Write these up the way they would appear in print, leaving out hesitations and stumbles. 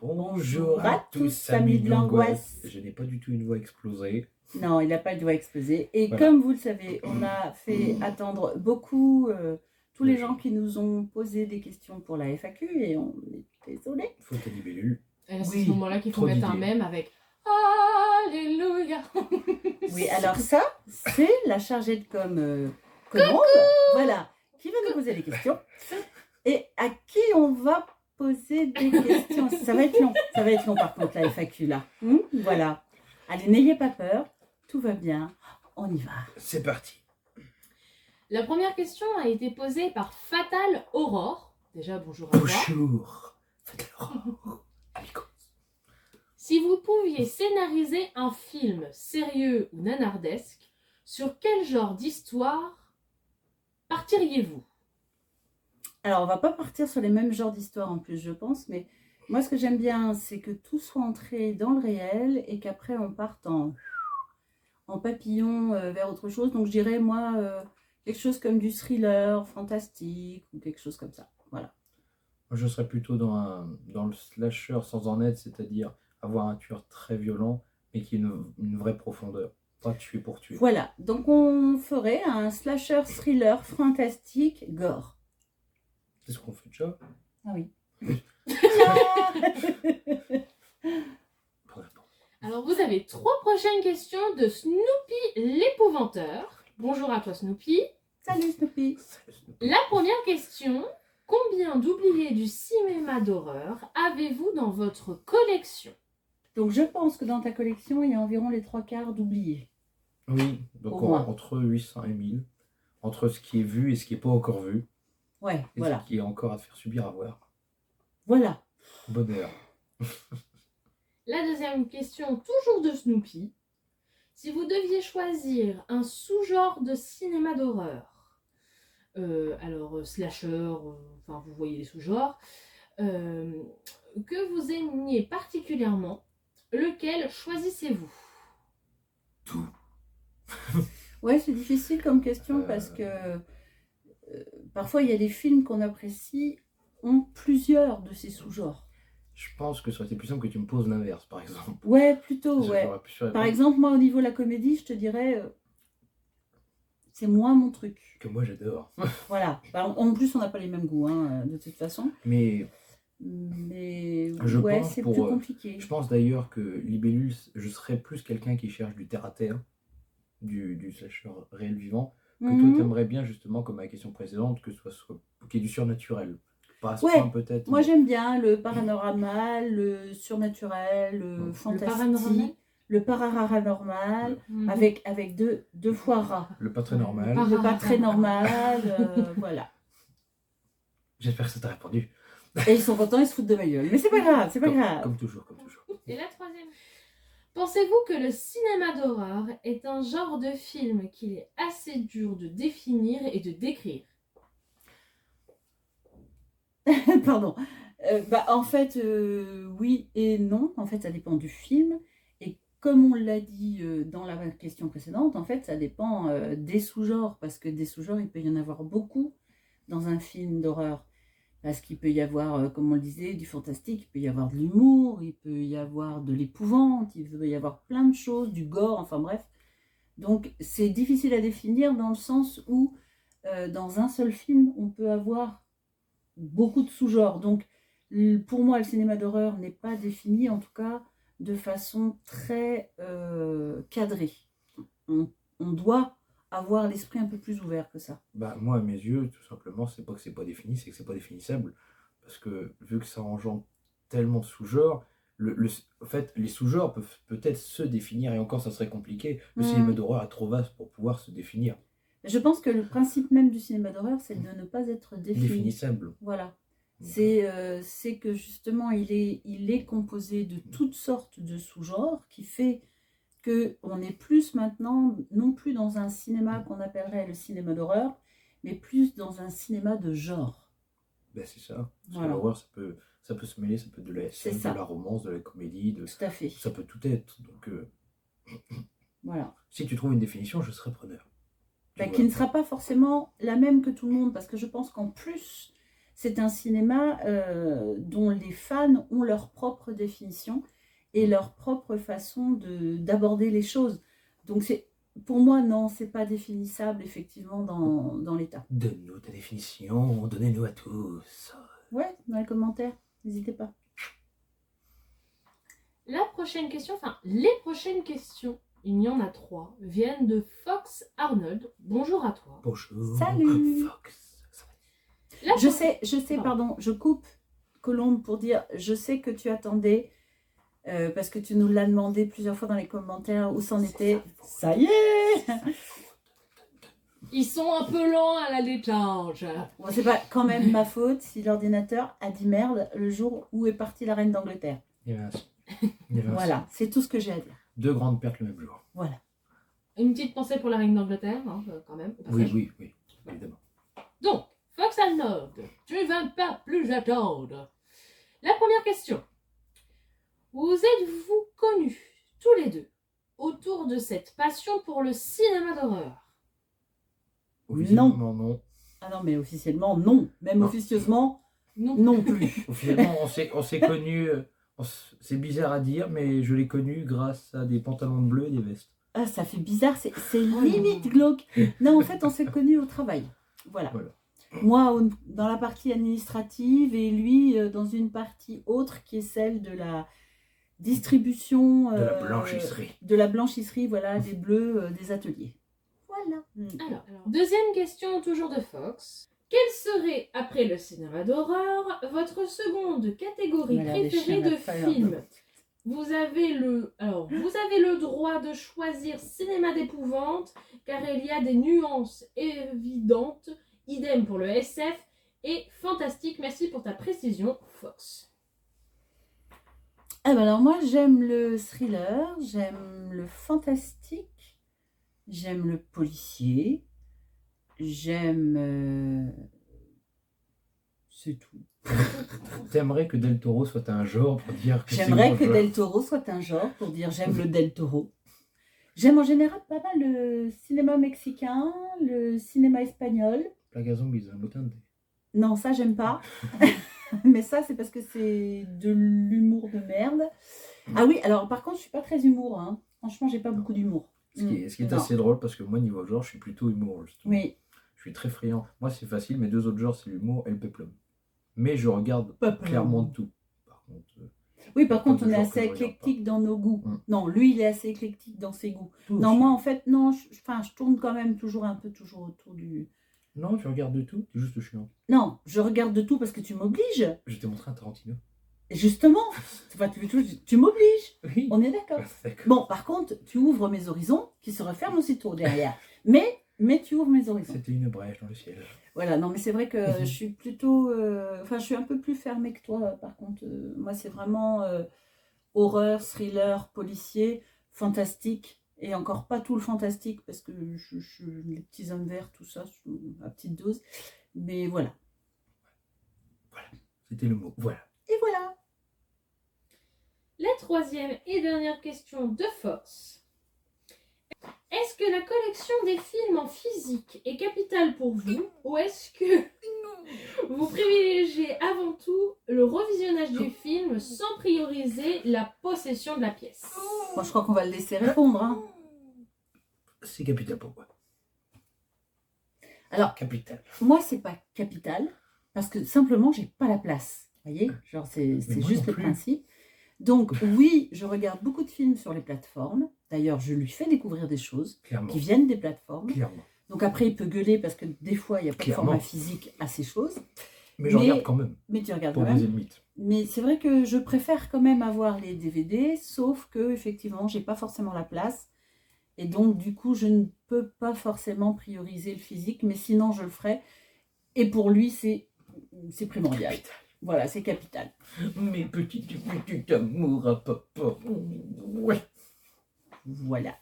Bonjour à tous, amis de l'angoisse. Je n'ai pas du tout une voix explosée. Non, il n'a pas de voix explosée. Et Voilà. comme vous le savez, on a fait attendre beaucoup tous les gens qui nous ont posé des questions pour la FAQ et on est désolé. Faute à libellule. Et c'est à ce moment-là qu'il faut trop mettre un d'idées. mème avec Alléluia. Oui, alors ça, c'est la chargée de commande, voilà, qui va nous poser des questions. Et à qui on va poser des questions. Ça va être long par contre la FAQ là. Voilà. Allez, n'ayez pas peur, tout va bien, on y va. C'est parti. La première question a été posée par Fatal Aurore. Déjà, bonjour à toi. Bonjour. Fatal Aurore. Amicos. Si vous pouviez scénariser un film sérieux ou nanardesque, sur quel genre d'histoire partiriez-vous? Alors, on va pas partir sur les mêmes genres d'histoires en plus, je pense, mais moi, ce que j'aime bien, c'est que tout soit entré dans le réel et qu'après, on parte en papillon vers autre chose. Donc, je dirais, moi, quelque chose comme du thriller fantastique ou quelque chose comme ça. Voilà. Moi, je serais plutôt dans le slasher sans en être, c'est-à-dire avoir un tueur très violent, mais qui ait une vraie profondeur. Pas tuer pour tuer. Voilà. Donc, on ferait un slasher thriller fantastique gore. C'est ce qu'on fait déjà. Ah oui. Alors, vous avez 3 prochaines questions de Snoopy l'épouvanteur. Bonjour à toi, Snoopy. Salut, Snoopy. La première question, combien d'oubliés du cinéma d'horreur avez-vous dans votre collection? Donc, je pense que dans ta collection, il y a environ les 3/4 d'oubliés. Oui, donc Au moins. entre 800 et 1000. Entre ce qui est vu et ce qui n'est pas encore vu. Ouais, Et voilà. ce qui est encore à te faire subir à voir. Voilà. Bonheur. La deuxième question, toujours de Snoopy. Si vous deviez choisir un sous-genre de cinéma d'horreur, alors slasher, enfin vous voyez les sous-genres, que vous aimiez particulièrement, lequel choisissez-vous? Tout. Ouais, c'est difficile comme question parce que parfois il y a des films qu'on apprécie ont plusieurs de ces sous-genres. Je pense que ça aurait été plus simple que tu me poses l'inverse, par exemple. Ouais, plutôt, ouais. J'aurais pu faire Par répondre exemple, moi, au niveau de la comédie, je te dirais, c'est moins mon truc. que moi j'adore. Voilà. Bah, en plus, on n'a pas les mêmes goûts, hein, de toute façon. Mais je ouais, pense c'est pour, plus compliqué. je pense d'ailleurs que Libellule, je serais plus quelqu'un qui cherche du terre-à-terre, du slasher réel vivant, que toi t'aimerais bien justement, comme à la question précédente, que ce soit qu'il y ait du surnaturel. Pas à ce point peut-être. Moi mais- j'aime bien le paranormal, le surnaturel, le fantastique, le paranormal, avec deux fois rat. Le pas très normal. Le pas très normal, voilà. J'espère que ça t'a répondu. Et ils sont contents, ils se foutent de ma gueule. Mais c'est pas grave, c'est pas grave. Comme toujours, comme toujours. Et la troisième. Pensez-vous que le cinéma d'horreur est un genre de film qu'il est assez dur de définir et de décrire? Pardon. En fait, oui et non. En fait, ça dépend du film. Et comme on l'a dit dans la question précédente, en fait, ça dépend des sous-genres. Parce que des sous-genres, il peut y en avoir beaucoup dans un film d'horreur. Parce qu'il peut y avoir, comme on le disait, du fantastique, il peut y avoir de l'humour, il peut y avoir de l'épouvante, il peut y avoir plein de choses, du gore, enfin bref. Donc, c'est difficile à définir dans le sens où, dans un seul film, on peut avoir beaucoup de sous-genres. Donc, pour moi, le cinéma d'horreur n'est pas défini, en tout cas, de façon très cadrée. On doit avoir l'esprit un peu plus ouvert que ça. Bah, moi, à mes yeux, tout simplement, c'est pas que c'est pas défini, c'est que c'est pas définissable. Parce que vu que ça engendre tellement de sous-genres, en fait, les sous-genres peuvent peut-être se définir, et encore, ça serait compliqué. Le cinéma d'horreur est trop vaste pour pouvoir se définir. Je pense que le principe même du cinéma d'horreur, c'est de ne pas être Définissable. Voilà. C'est que justement, il est composé de toutes sortes de sous-genres qui fait qu'on est plus maintenant, non plus dans un cinéma qu'on appellerait le cinéma d'horreur, mais plus dans un cinéma de genre. Ben, c'est ça. Parce Voilà. que l'horreur, ça peut se mêler, ça peut être de la SF, de la romance, de la comédie, Tout à fait. ça peut tout être. Donc, voilà. Si tu trouves une définition, je serai preneur. Qui ne sera pas forcément la même que tout le monde, parce que je pense qu'en plus c'est un cinéma dont les fans ont leur propre définition et leur propre façon d'aborder les choses. Donc, pour moi, non, c'est pas définissable, effectivement, dans l'état. Donne-nous ta définition, donnez-nous à tous. Ouais, dans les commentaires, n'hésitez pas. La prochaine question, enfin, les prochaines questions, il y en a 3, viennent de Fox Arnold. Bonjour à toi. Bonjour, Salut. Fox. Je sais, pardon, je coupe Colombe pour dire, je sais que tu attendais, parce que tu nous l'as demandé plusieurs fois dans les commentaires où c'en était. Ça y est. Ils sont un peu lents à la décharge. Bon, c'est pas quand même ma faute si l'ordinateur a dit merde le jour où est partie la reine d'Angleterre. Il y avait un son. Il y avait un Voilà, c'est tout ce que j'ai à dire. son. 2 grandes pertes le même jour. Voilà. Une petite pensée pour la reine d'Angleterre, hein, quand même. Au Oui, passage. oui, évidemment. Donc, Fox Arnold, tu ne vas pas plus attendre. La première question. Vous êtes-vous connus, tous les deux, autour de cette passion pour le cinéma d'horreur? Officiellement, non. Ah non, mais officiellement, non. Même Non. officieusement, Non. non plus. Officiellement, on s'est connus. C'est bizarre à dire, mais je l'ai connu grâce à des pantalons bleus et des vestes. Ah, ça fait bizarre, c'est Oh limite non. glauque. Non, en fait, on s'est connus au travail. Voilà. Voilà. Moi, dans la partie administrative et lui, dans une partie autre qui est celle de la distribution. De la blanchisserie. De la blanchisserie, voilà, des bleus, des ateliers. Voilà. Alors, deuxième question, toujours de Fox. Quelle serait, après le cinéma d'horreur, votre seconde catégorie On a l'air des préférée chiens de d'affaires. films? Vous avez le droit de choisir cinéma d'épouvante, car il y a des nuances évidentes. Idem pour le SF et fantastique. Merci pour ta précision, Fox. Ah ben alors moi, j'aime le thriller, j'aime le fantastique, j'aime le policier, j'aime... C'est tout. T'aimerais que Del Toro soit un genre pour dire que c'est J'aimerais mon que genre. Del Toro soit un genre pour dire j'aime le Del Toro. J'aime en général pas mal le cinéma mexicain, le cinéma espagnol. Plaga Zombies, un botin de... Non, ça j'aime pas. Mais ça c'est parce que c'est de l'humour de merde. Ah oui, alors par contre je suis pas très humour. Hein. Franchement, j'ai pas beaucoup d'humour. Ce qui est Non. assez drôle parce que moi, niveau genre, je suis plutôt humour, justement. Oui. Je suis très friand. Moi, c'est facile, mes 2 autres genres, c'est l'humour et le peplum. Mais je regarde Peplum. clairement tout. Par contre, Oui, par contre, de on est genre assez que je regarde éclectique dans nos goûts. Non, lui, il est assez éclectique dans ses goûts. tout Non, aussi. moi, en fait, non, je tourne quand même toujours autour du... Non, tu regardes de tout, t'es juste chiant. Non, je regarde de tout parce que tu m'obliges. Je t'ai montré un Tarantino. Et justement, enfin, tu m'obliges. Oui. On est d'accord. D'accord. Bon, par contre, tu ouvres mes horizons qui se referment aussitôt derrière. Mais tu ouvres mes horizons. C'était une brèche dans le ciel. Voilà, non, mais c'est vrai que je suis plutôt... Enfin, je suis un peu plus fermée que toi, par contre. Moi, c'est vraiment horreur, thriller, policier, fantastique. Et encore pas tout le fantastique, parce que les petits hommes verts, tout ça, à petite dose. Mais voilà. Voilà, c'était le mot. Voilà. Et voilà. La troisième et dernière question de Fox. Est-ce que la collection des films en physique est capitale pour vous, ou est-ce que vous privilégiez avant tout le revisionnage du film sans prioriser la possession de la pièce? Moi, je crois qu'on va le laisser répondre. Hein. C'est capital pour moi. Alors, Capital. moi, c'est pas capital, parce que simplement, j'ai pas la place. Vous voyez? Genre, c'est moi juste non le plus. principe. Donc, oui, je regarde beaucoup de films sur les plateformes. D'ailleurs, je lui fais découvrir des choses Clairement. qui viennent des plateformes. Clairement. Donc après, il peut gueuler parce que des fois, il n'y a pas de Clairement. format physique à ces choses. Mais je Mais- regarde quand même. Mais tu regardes Pour quand des même. mythes. Mais c'est vrai que je préfère quand même avoir les DVD, sauf que effectivement, j'ai pas forcément la place. Et donc, du coup, je ne peux pas forcément prioriser le physique, mais sinon, je le ferai. Et pour lui, c'est primordial. Voilà, c'est capital. Mes petits amours à papa. Ouais. Voilà.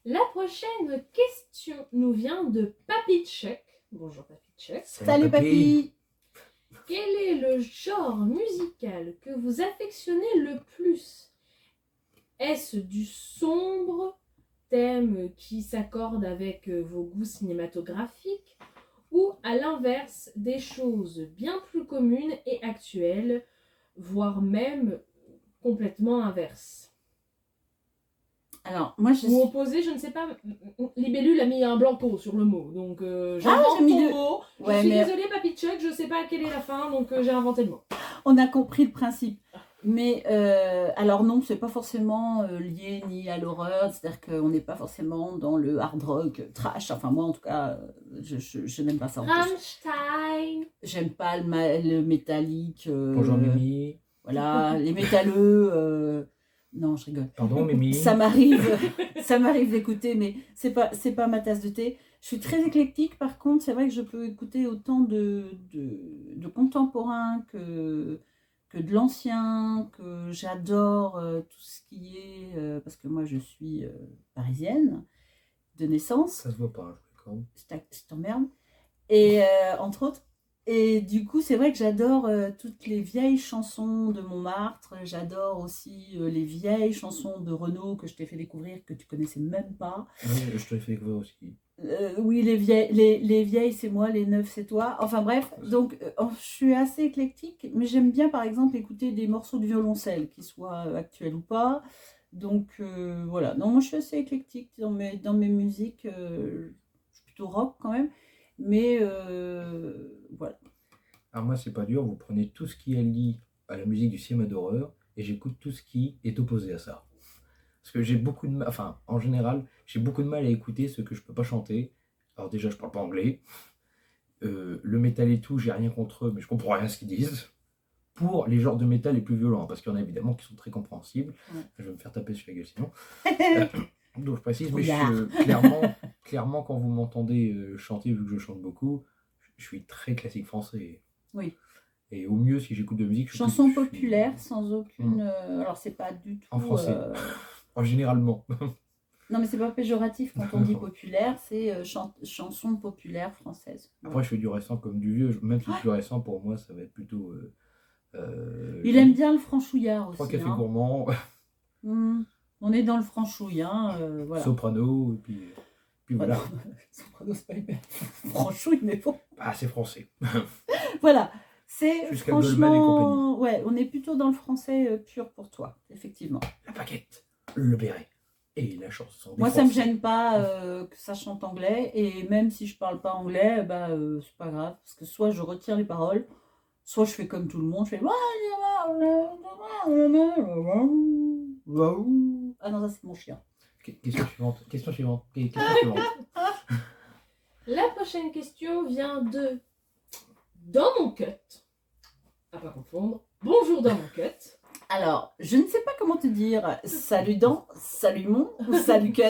La prochaine question nous vient de Papy Chuck. Bonjour Papy Chuck. Salut papy. Quel est le genre musical que vous affectionnez le plus? Est-ce du sombre, thème qui s'accorde avec vos goûts cinématographiques, ou à l'inverse des choses bien plus communes et actuelles, voire même complètement inverses? Alors, moi, Ou opposé, je ne sais pas. Libellule a mis un blanco sur le mot, donc j'ai j'invente mis ton le- mot. Ouais, je suis mais- désolée, Papy Chuck, je ne sais pas quelle est la fin, donc j'ai inventé le mot. On a compris le principe. Mais alors non, c'est pas forcément lié ni à l'horreur, c'est-à-dire qu'on n'est pas forcément dans le hard rock trash. Enfin moi en tout cas, je n'aime pas ça. Rammstein. J'aime pas le métallique. Bonjour Mimi. Voilà, les métalleux. Non, je rigole. Pardon Mimi. Ça m'arrive d'écouter, mais c'est pas ma tasse de thé. Je suis très éclectique, par contre, c'est vrai que je peux écouter autant de contemporains que de l'ancien, que j'adore tout ce qui est... parce que moi, je suis parisienne de naissance. Ça se voit pas, je crois. Je t'emmerde. Et entre autres. Et du coup, c'est vrai que j'adore toutes les vieilles chansons de Montmartre. J'adore aussi les vieilles chansons de Renaud que je t'ai fait découvrir, que tu connaissais même pas. Oui, je te l'ai fait découvrir aussi. Oui, les vieilles, c'est moi, les neuves, c'est toi. Enfin bref, donc je suis assez éclectique, mais j'aime bien par exemple écouter des morceaux de violoncelle, qu'ils soient actuels ou pas. Donc voilà, non, moi je suis assez éclectique dans mes musiques. Je suis plutôt rock quand même, mais voilà. Alors moi, c'est pas dur, vous prenez tout ce qui est lié à la musique du cinéma d'horreur et j'écoute tout ce qui est opposé à ça. Parce que j'ai beaucoup de mal, enfin, en général, j'ai beaucoup de mal à écouter ce que je peux pas chanter. Alors déjà, je parle pas anglais. Le métal et tout, j'ai rien contre eux, mais je comprends rien à ce qu'ils disent. Pour les genres de métal les plus violents, parce qu'il y en a évidemment qui sont très compréhensibles. Ouais. Je vais me faire taper sur la gueule sinon. Donc je précise, mais clairement, quand vous m'entendez chanter, vu que je chante beaucoup, je suis très classique français. Oui. Et au mieux, si j'écoute de musique... Chansons populaires, sans aucune... alors, c'est pas du tout... En français. Généralement. Non, mais c'est pas péjoratif quand on dit populaire, c'est chanson populaire française. Après, je fais du récent comme du vieux. Même si le plus récent, pour moi, ça va être plutôt... Il aime bien le franchouillard aussi. 3 cafés gourmands. On est dans le franchouillant, voilà. Soprano, et puis voilà. Soprano, c'est pas hyper franchouille, mais bon. Ah, c'est français. Voilà. C'est Jusqu'à Goldman et franchement... compagnie. Ouais, on est plutôt dans le français pur pour toi, effectivement. La paquette, le béret et la chanson. Moi, ça me gêne pas que ça chante anglais, et même si je parle pas anglais, bah, c'est pas grave, parce que soit je retire les paroles, soit je fais comme tout le monde, je fais... Ah non, ça c'est mon chien. Question suivante. La prochaine question vient de Dans mon cut. À pas confondre. Bonjour dans mon cut. Alors, je ne sais pas comment te dire. Salut Dan, salut mon, ou salut Cut.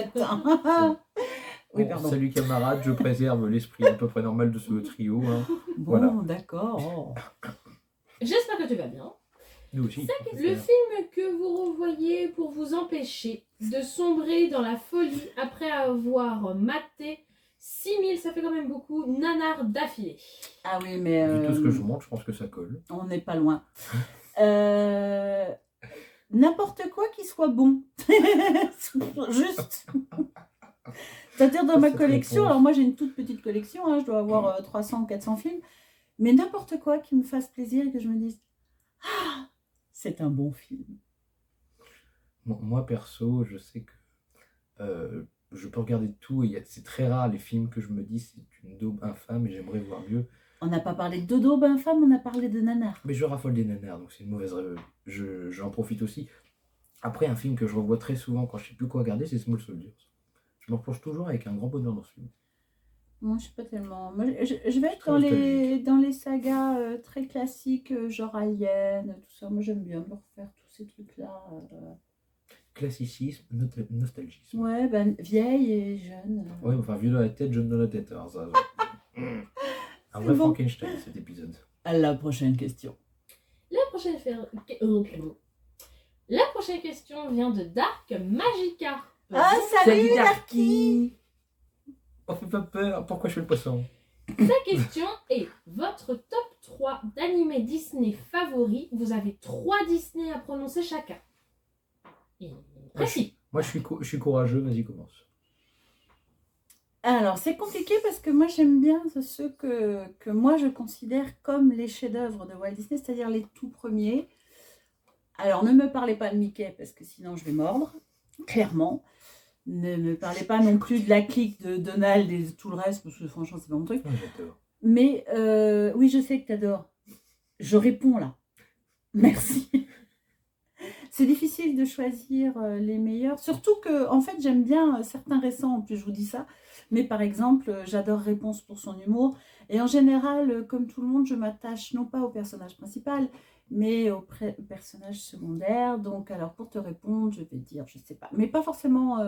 Oui, Bon, pardon. salut camarades, je préserve l'esprit à peu près normal de ce trio. Hein. Bon, Voilà. d'accord. J'espère que tu vas bien. Nous aussi. Le film que vous revoyez pour vous empêcher de sombrer dans la folie après avoir maté 6000, ça fait quand même beaucoup, nanars d'affilée. Ah oui, mais... Vu tout ce que je vous montre, je pense que ça colle. On n'est pas loin. N'importe quoi qui soit bon. Juste. C'est-à-dire dans ma Cette collection, réponse. alors moi j'ai une toute petite collection, hein, je dois avoir 300 ou 400 films, mais n'importe quoi qui me fasse plaisir et que je me dise « Ah, c'est un bon film ». Moi, perso, je sais que je peux regarder tout et c'est très rare les films que je me dis c'est une daube infâme et j'aimerais voir mieux. On n'a pas parlé de dodo, ben femme, on a parlé de nanar. Mais je raffole des nanars, donc c'est une mauvaise... J'en profite aussi. Après, un film que je revois très souvent quand je sais plus quoi regarder, c'est Small Soldiers. Je me replonge toujours avec un grand bonheur dans ce film. Moi, je sais pas tellement. Moi, je vais être Très dans les sagas très classiques, genre Alien, tout ça. Moi, j'aime bien me refaire tous ces trucs-là. Classicisme, nostalgisme. Ouais, ben, vieille et jeune. Ouais, enfin, vieux dans la tête, jeune dans la tête. Alors, ça, un vrai bon. Frankenstein, cet épisode. À la prochaine question. La prochaine question vient de Dark Magica. Ah, salut Darky. On fait pas peur, pourquoi je fais le poisson? Sa question est votre top 3 d'animés Disney favoris. Vous avez 3 Disney à prononcer chacun. Et précis. Moi, je suis courageux, vas-y, commence. Alors, c'est compliqué parce que moi, j'aime bien ceux que moi, je considère comme les chefs-d'œuvre de Walt Disney, c'est-à-dire les tout premiers. Alors, ne me parlez pas de Mickey parce que sinon, je vais mordre, clairement. Ne me parlez pas non plus de la clique de Donald et de tout le reste, parce que franchement, c'est pas mon truc. Ouais, j'adore. Mais oui, je sais que tu adores. Je réponds là. Merci. C'est difficile de choisir les meilleurs. Surtout que, en fait, j'aime bien certains récents, en plus, je vous dis ça. Mais par exemple, j'adore Réponse pour son humour. Et en général, comme tout le monde, je m'attache non pas au personnage principal, mais au personnage secondaire. Donc, alors, pour te répondre, je vais dire, je sais pas. Mais pas forcément...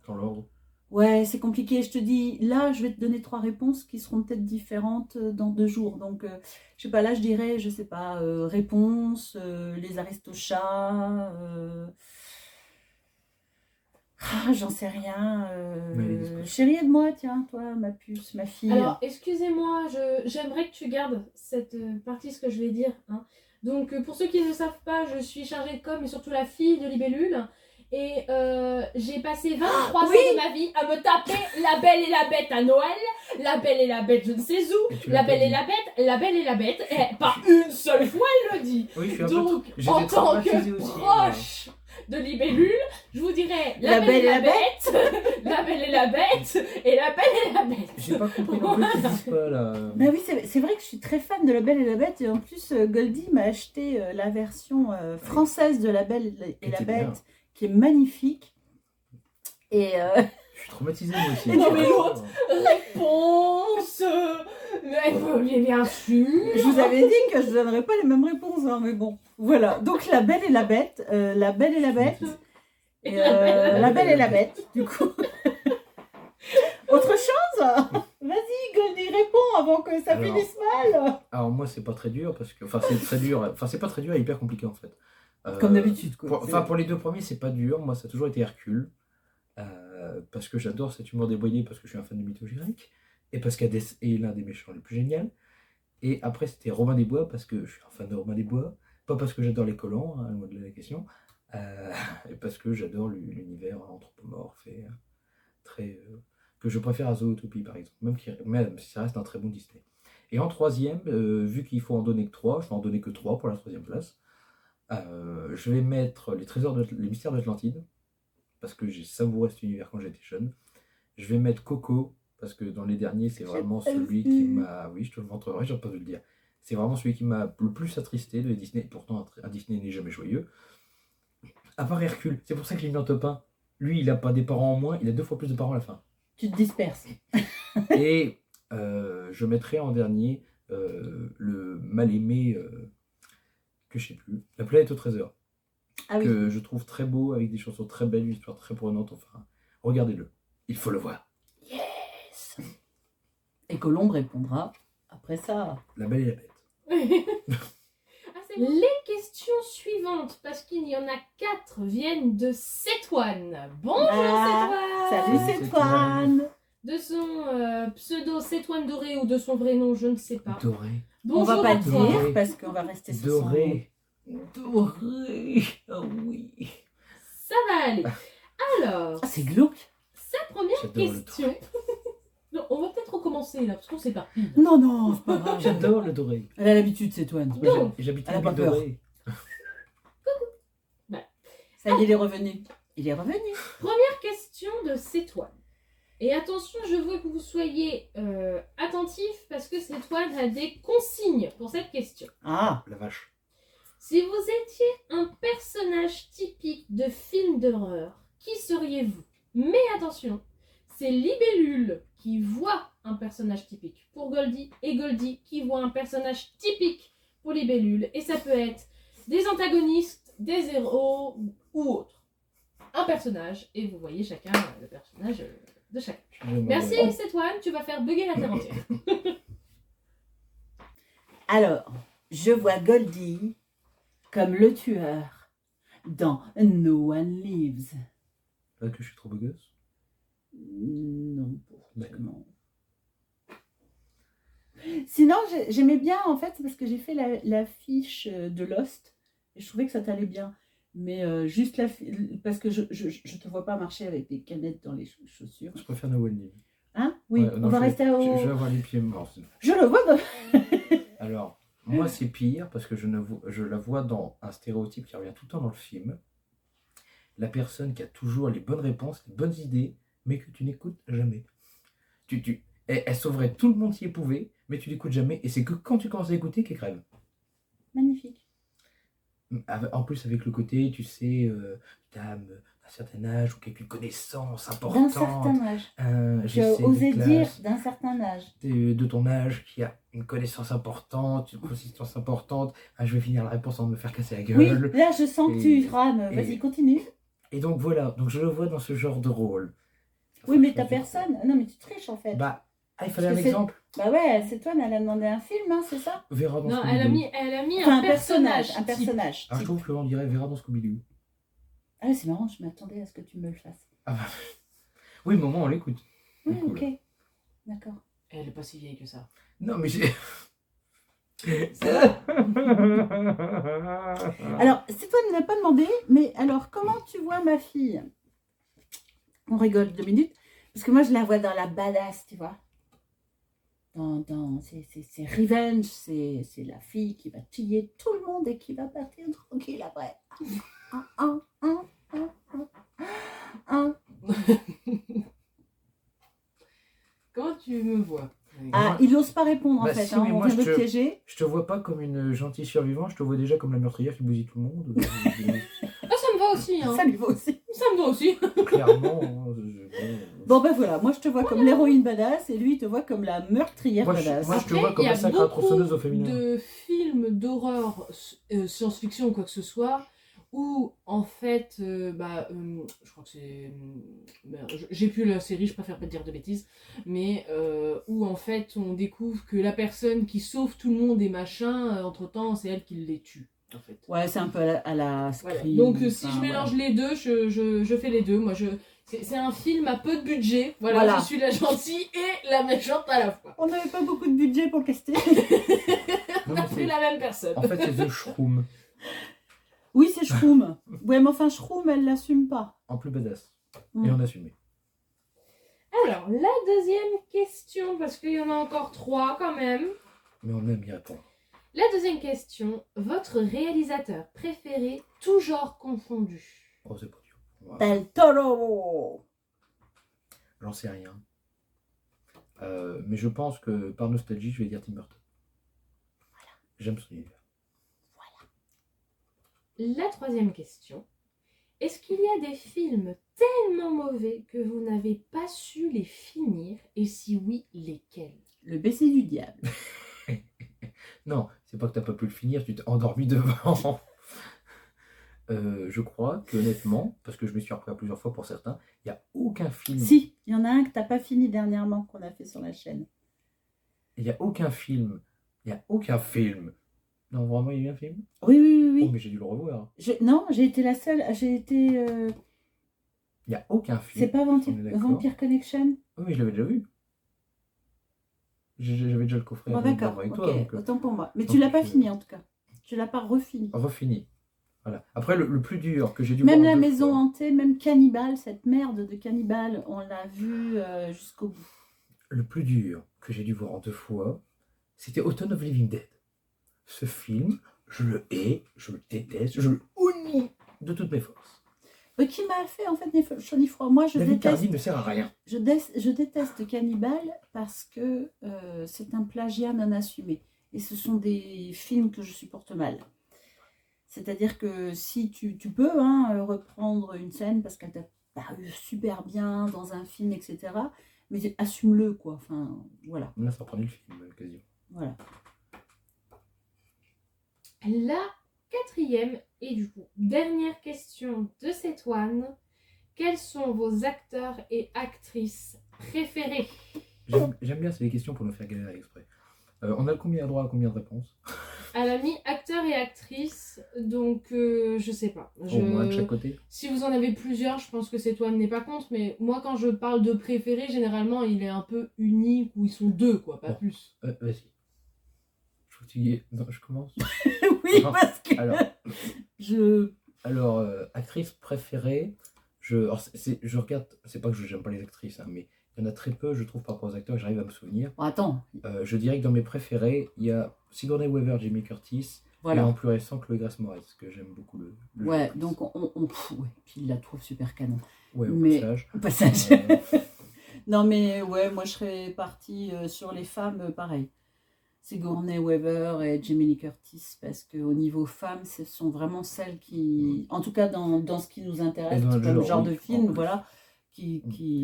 Dans l'ordre. Ouais, c'est compliqué. Je te dis, là, je vais te donner 3 réponses qui seront peut-être différentes dans 2 jours. Donc, je sais pas, là, je dirais, je sais pas, Réponse, les Aristochats, j'en sais rien. Chérie, aide-moi, tiens, toi, ma puce, ma fille. Alors, excusez-moi, j'aimerais que tu gardes cette partie, ce que je vais dire. Hein. Donc, pour ceux qui ne savent pas, je suis chargée de com et surtout la fille de Libellule. Et j'ai passé 23 ans de ma vie à me taper La Belle et la Bête à Noël, La Belle et la Bête je ne sais où, La Belle et la Bête, La Belle et la Bête, et pas une seule fois elle le dit. Oui, je suis un Donc, peu... en tant que proche de Libellule, je vous dirais La Belle et la Bête, La Belle et la Bête, et La Belle et la Bête. J'ai pas compris non plus qu'ils disent pas là. Ben oui, c'est vrai que je suis très fan de La Belle et la Bête. Et en plus, Goldie m'a acheté la version française de La Belle et la Était Bête, bien. qui est magnifique. Et Je suis traumatisé moi aussi. Non, mais l'autre. Réponse, mais bien sûr. je vous avais dit que je ne donnerais pas les mêmes réponses, hein, mais bon, voilà. Donc La Belle et la Bête, La Belle et la Bête, et, La Belle et la Bête, du coup. Autre chose? Vas-y, Goldie, réponds avant que ça Alors. finisse mal. Alors moi c'est pas très dur parce que... Enfin c'est très dur. Enfin c'est pas très dur et hyper compliqué en fait. Comme d'habitude, quoi. Pour les 2 premiers c'est pas dur. Moi ça a toujours été Hercule. Parce que j'adore cet humour dévoyé, parce que je suis un fan de mythologie grecque, et parce qu'Hadès est l'un des méchants les plus géniaux. Et après c'était Robin des Bois, parce que je suis un fan de Robin des Bois, pas parce que j'adore les collants, hein, loin de la question, et parce que j'adore l'univers anthropomorphe et très... que je préfère à Zootopie par exemple, même si ça reste un très bon Disney. Et en troisième, vu qu'il faut en donner que 3, je vais en donner que 3 pour la 3e place. Je vais mettre les mystères d'Atlantide, parce que j'ai savouré cet univers quand j'étais jeune. Je vais mettre Coco, parce que dans les derniers, c'est vraiment celui qui m'a... Oui, je te le montrerai, j'ai pas de le dire. C'est vraiment celui qui m'a le plus attristé de Disney. Pourtant, un Disney n'est jamais joyeux. À part Hercule, c'est pour ça que je l'ai mis en top 1. Lui, il a pas des parents en moins, il a 2 fois plus de parents à la fin. Tu te disperses. Et je mettrai en dernier le mal-aimé, que je sais plus, La Planète au Trésor. Ah oui. Que je trouve très beau, avec des chansons très belles, une histoire très prenante. Enfin, regardez-le, il faut le voir. Yes. Et Colombe répondra après ça. La Belle et la Bête. Ah, c'est bon. Les questions suivantes, parce qu'il y en a 4, viennent de Cétoine. Bonjour Ah, Cétoine. salut Cétoine. De son pseudo Cétoine Doré ou de son vrai nom, je ne sais pas. Doré. On Bonjour va pas à dire toi. Doré. parce qu'on va rester sur son nom. Doré. Doré. Ah oui. Ça va aller. Alors, Ah, c'est glauque. sa première J'adore le question. Non, on va peut-être recommencer là, parce qu'on sait pas. Non, non, c'est pas grave. J'adore le Doré. Elle a l'habitude, Cétoine. Non. J'habite Elle a à pas peur. Doré. Ça y est, il est revenu. Il est revenu. Première question de Cétoine. Et attention, je veux que vous soyez attentifs parce que Cétoine a des consignes pour cette question. Ah, La vache. Si vous étiez un personnage typique de film d'horreur, qui seriez-vous? Mais attention, c'est Libellule qui voit un personnage typique pour Goldie et Goldie qui voit un personnage typique pour Libellule. Et ça peut être des antagonistes, des héros ou autres. Un personnage et vous voyez chacun le personnage de chacun. Merci Cétoine, tu vas faire bugger la terre entière. alors, je vois Goldie comme le tueur dans No One Lives. Parce que je suis trop beau gosse. Non, D'accord. non. Sinon, j'aimais bien, en fait, parce que j'ai fait la fiche de Lost et je trouvais que ça t'allait bien. Mais juste parce que je te vois pas marcher avec des canettes dans les chaussures. Je préfère No One Lives. Hein? Oui. Oui, Ouais, non, on va rester au... je vais avoir les pieds morts. Je le vois dans... Alors, moi, c'est pire parce que je la vois dans un stéréotype qui revient tout le temps dans le film. La personne qui a toujours les bonnes réponses, les bonnes idées, mais que tu n'écoutes jamais. Elle sauverait tout le monde si elle pouvait, mais tu l'écoutes jamais. Et c'est que quand tu commences à écouter qu'elle crève. Magnifique. En plus, avec le côté, tu sais, dame d'un certain âge ou quelqu'une connaissance D'un importante. certain âge. Un Tu as GC de osé dire classe, d'un certain âge. de ton âge qui a une connaissance importante, une consistance importante. Ah, je vais finir la réponse sans me faire casser la Oui, gueule. là je sens que Et- tu rames. et- Vas-y, continue. Et donc voilà, donc je le vois dans ce genre de rôle. Oui, mais Enfin, t'as je me dis, personne. Non, mais tu triches en fait. Bah, il fallait Parce un que exemple. Bah ouais, c'est toi, mais elle a demandé un film, hein, c'est ça? Vera dans Non, Scooby-Doo. elle a mis Enfin, un personnage. Un type. personnage. Ah, je type. trouve qu'on dirait Vera dans Scooby-Doo. Ah, c'est marrant, je m'attendais à ce que tu me le fasses. Ah bah, oui, mais au moins on l'écoute. Oui, Cool. ok. D'accord. Elle est pas si vieille que ça. Non, mais j'ai. Alors, c'est toi qui ne l'as pas demandé, mais alors, comment tu vois ma fille? On rigole 2 minutes, parce que moi, je la vois dans la badass, tu vois. C'est revenge, c'est la fille qui va tuer tout le monde et qui va partir tranquille après. Comment tu me vois? Ah, il n'ose pas répondre en Bah fait, si, hein, mais on moi, vient de je le te- piéger. Je te vois pas comme une gentille survivante, je te vois déjà comme la meurtrière qui bousille tout le monde. Ah, ça me va aussi, hein. Ça lui va aussi. Ça me va aussi. Clairement. Bon ben voilà, moi je te vois comme l'héroïne badass et lui il te voit comme la meurtrière Moi, badass. moi, je te vois comme il y a massacre à tronçonneuse au beaucoup féminin. de films d'horreur, science-fiction ou quoi que ce soit, où en fait, je crois que c'est... j'ai plus la série, je préfère pas te dire de bêtises, mais où en fait on découvre que la personne qui sauve tout le monde et machin, entre-temps c'est elle qui les tue. En fait. Ouais, c'est un peu à la Voilà. Scream. Donc si enfin, je mélange voilà. les deux, je fais les deux. Moi, c'est un film à peu de budget. Voilà, Voilà. je suis la gentille et la méchante à la fois. On n'avait pas beaucoup de budget pour le caster. On Non, a mais pris c'est- la même personne. En fait, c'est The Shroom, Oui, c'est Shroom. Ouais, mais enfin Shroom, elle l'assume pas. en plus badass. Mm. Et en assumé. Alors, la deuxième question, parce qu'il y en a encore 3 quand même. Mais on aime y répondre. La deuxième question, votre réalisateur préféré, tout genre confondu. Oh, c'est pas dur. Ouais. Del Toro. J'en sais rien. Mais je pense que par nostalgie, je vais dire Tim Burton. J'aime son univers. La troisième question, est-ce qu'il y a des films tellement mauvais que vous n'avez pas su les finir, et si oui, lesquels? Le Bessie du diable. Non, c'est pas que t'as pas pu le finir, tu t'es endormi devant. Je crois que honnêtement, parce que je me suis repris à plusieurs fois pour certains, il n'y a aucun film. Si, il y en a un que t'as pas fini dernièrement qu'on a fait sur la chaîne. Il n'y a aucun film. Il n'y a aucun film. Non, vraiment, il y a eu un film. Oui, oui, oui, Oh, oui. mais j'ai dû le revoir. Non, j'ai été la seule. J'ai été. Il n'y a aucun film. C'est pas On est d'accord. Vampire Connection? Oui, mais je l'avais déjà vu. J'avais déjà le coffret Bon, d'accord, avec ok, toi. Donc, autant pour moi. Mais donc tu l'as pas je- fini en tout cas. Tu l'as pas refini. refini. Voilà. Après, le plus dur que j'ai dû Même voir la deux maison fois, hantée, même Cannibal, cette merde de Cannibal, on l'a vu jusqu'au bout. le plus dur que j'ai dû voir en 2 fois, c'était Autumn of Living Dead. Ce film, je le hais, je le déteste, je le honnie de toutes mes forces. Qui m'a fait en fait ni chaud ni froid. Moi, je David déteste, Carradine ne sert à rien. je déteste Cannibal parce que c'est un plagiat non assumé. Et ce sont des films que je supporte mal. C'est-à-dire que si tu peux reprendre une scène parce qu'elle t'a paru super bien dans un film, etc. Mais assume-le, quoi. Enfin, voilà. Là, ça reprenait le film, quasiment. Voilà. La quatrième et du coup dernière question de cette one. Quels sont vos acteurs et actrices préférés? J'aime bien ces questions pour nous faire galérer exprès. On a droit à combien de réponses? Elle a mis acteurs et actrices, donc je sais pas. Au moins de chaque côté. Si vous en avez plusieurs, je pense que cette one n'est pas contre, mais moi quand je parle de préféré, généralement il est un peu unique ou ils sont 2 quoi, pas Bon. plus. Vas-y. Je crois que tu y es. Non, je commence. Oui, Non. parce que Alors, alors actrice préférée, je regarde, c'est pas que j'aime pas les actrices, hein, mais Il y en a très peu, je trouve, par rapport aux acteurs, et j'arrive à me souvenir. Bon, attends, Je dirais que dans mes préférés, il y a Sigourney Weaver, Jamie Curtis, et voilà. en plus récent, Chloé Grace Moretz, que j'aime beaucoup le jeu Ouais, d'actrice. donc ouais, puis il la trouve super canon. Ouais, au Mais passage. au passage. Euh, Non, mais ouais, moi je serais partie sur les femmes, pareil. Sigourney Weaver et Jamie Lee Curtis, parce qu'au niveau femmes, ce sont vraiment celles qui, en tout cas dans ce qui nous intéresse, Et dans le comme genre oui, de en film, plus. voilà,